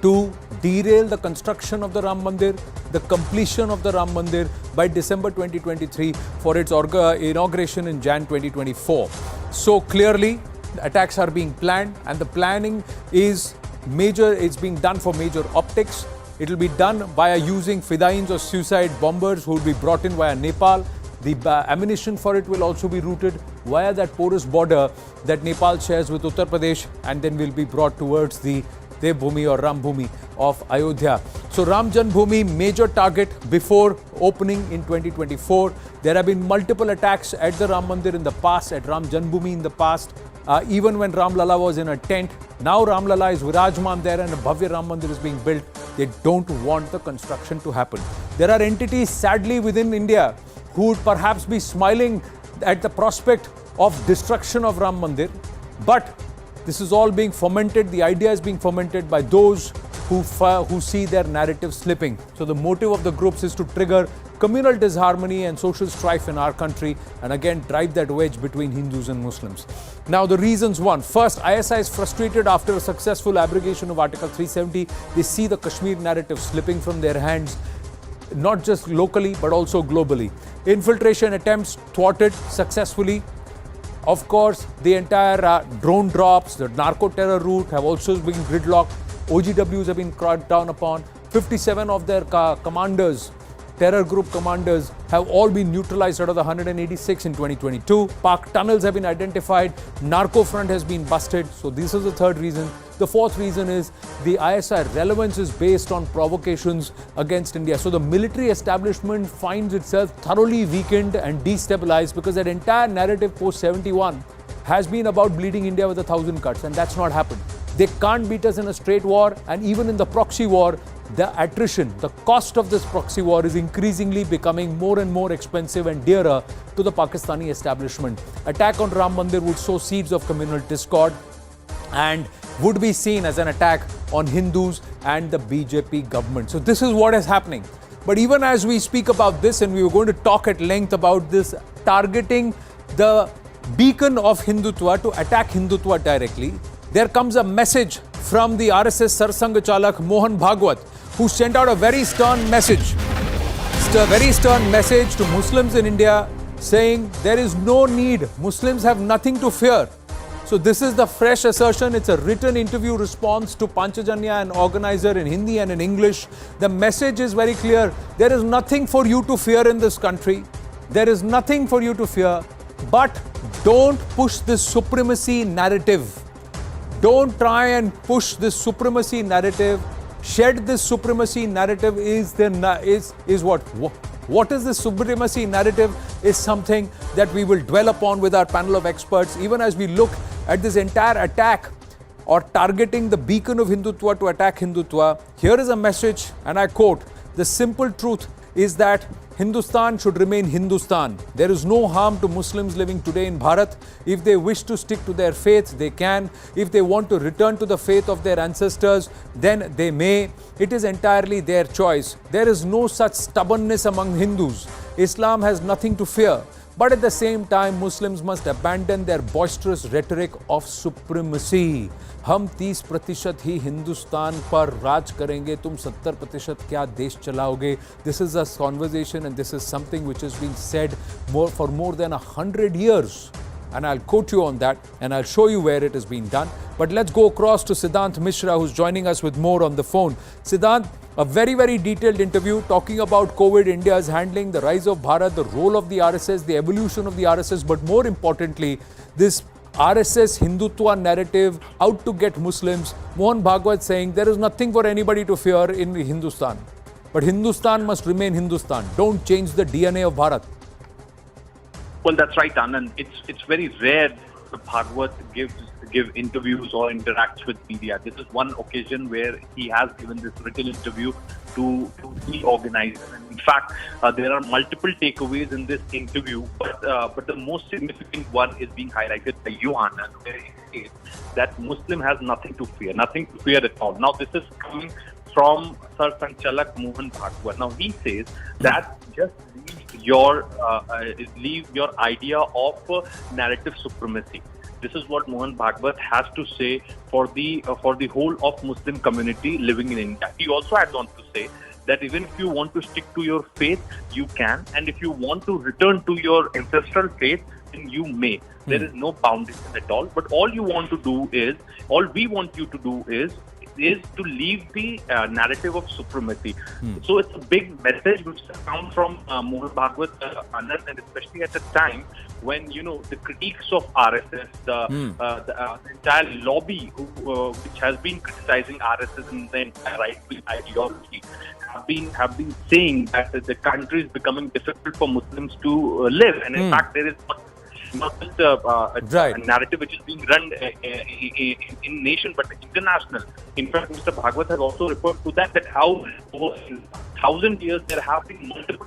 to derail the construction of the Ram Mandir, the completion of the Ram Mandir by December 2023 for its inauguration in Jan 2024. So clearly, attacks are being planned, and the planning is major. It's being done for major optics. It will be done via using fidains or suicide bombers who will be brought in via Nepal. The ammunition for it will also be routed via that porous border that Nepal shares with Uttar Pradesh, and then will be brought towards the Devbhumi or Ram Bhumi of Ayodhya. So Ram Janmabhoomi, major target before opening in 2024. There have been multiple attacks at the Ram Mandir in the past, at Ram Janmabhoomi in the past. Even when Ram Lala was in a tent. Now Ram Lala is Virajman there, and a Bhavya Ram Mandir is being built. They don't want the construction to happen. There are entities sadly within India who would perhaps be smiling at the prospect of destruction of Ram Mandir. But this is all being fomented. The idea is being fomented by those who see their narrative slipping. So the motive of the groups is to trigger communal disharmony and social strife in our country, and again drive that wedge between Hindus and Muslims. Now the reasons: one, first, ISI is frustrated after a successful abrogation of Article 370. They see the Kashmir narrative slipping from their hands, not just locally but also globally. Infiltration attempts thwarted successfully. Of course, the entire drone drops, the narco-terror route have also been gridlocked. OGWs have been cracked down upon. 57 of their commanders, terror group commanders, have all been neutralized out of the 186 in 2022. Pak tunnels have been identified. Narco front has been busted. So this is the third reason. The fourth reason is the ISI relevance is based on provocations against India. So the military establishment finds itself thoroughly weakened and destabilized, because that entire narrative post-71 has been about bleeding India with 1,000 cuts, and that's not happened. They can't beat us in a straight war, and even in the proxy war, the attrition, the cost of this proxy war is increasingly becoming more and more expensive and dearer to the Pakistani establishment. Attack on Ram Mandir would sow seeds of communal discord and would be seen as an attack on Hindus and the BJP government. So this is what is happening. But even as we speak about this, and we were going to talk at length about this, targeting the beacon of Hindutva to attack Hindutva directly, there comes a message from the RSS Sarsang Chalak Mohan Bhagwat, who sent out a very stern message to Muslims in India, saying there is no need, Muslims have nothing to fear. So this is the fresh assertion. It's a written interview response to Panchajanya, an organizer, in Hindi and in English. The message is very clear. There is nothing for you to fear in this country. There is nothing for you to fear. But don't push this supremacy narrative. Don't try and push this supremacy narrative shed this supremacy narrative is what? What is this supremacy narrative is something that we will dwell upon with our panel of experts, even as we look at this entire attack or targeting the beacon of Hindutva to attack Hindutva. Here is a message, and I quote, "The simple truth is that Hindustan should remain Hindustan. There is no harm to Muslims living today in Bharat. If they wish to stick to their faith, they can. If they want to return to the faith of their ancestors, then they may. It is entirely their choice. There is no such stubbornness among Hindus. Islam has nothing to fear. But at the same time, Muslims must abandon their boisterous rhetoric of supremacy. हम 30% ही हिंदुस्तान पर राज करेंगे, तुम 70% क्या देश चलाओगे? This is a conversation and this is something which has been said for more than 100 years. And I'll quote you on that and I'll show you where it has been done. But let's go across to Siddhant Mishra, who's joining us with more on the phone. Siddhant, a very, very detailed interview talking about COVID, India's handling, the rise of Bharat, the role of the RSS, the evolution of the RSS, but more importantly, this RSS Hindutva narrative out to get Muslims. Mohan Bhagwat saying there is nothing for anybody to fear in Hindustan. But Hindustan must remain Hindustan. Don't change the DNA of Bharat. Well, that's right, Anand. It's very rare that Bhagwat give interviews or interacts with media. This is one occasion where he has given this written interview to the organizer. And in fact, there are multiple takeaways in this interview, but the most significant one is being highlighted by you, Anand, where he says that Muslim has nothing to fear at all. Now, this is coming from Sir Sanchalak Mohan Bhagwat. Now, he says that just leave your idea of narrative supremacy. This is what Mohan Bhagwat has to say for the whole of Muslim community living in India. He also adds on to say that even if you want to stick to your faith, you can, and if you want to return to your ancestral faith, then you may. There is no boundaries at all. But all we want you to do is to leave the narrative of supremacy. So it's a big message which has come from Mohan Bhagwat, and especially at a time when, the critiques of RSS, the entire lobby which has been criticizing RSS and the entire right-wing ideology have been saying that the country is becoming difficult for Muslims to live. And in fact, there is not just a narrative which is being run in nation but international. In fact, Mr. Bhagwat has also referred to that how over 1,000 years there have been multiple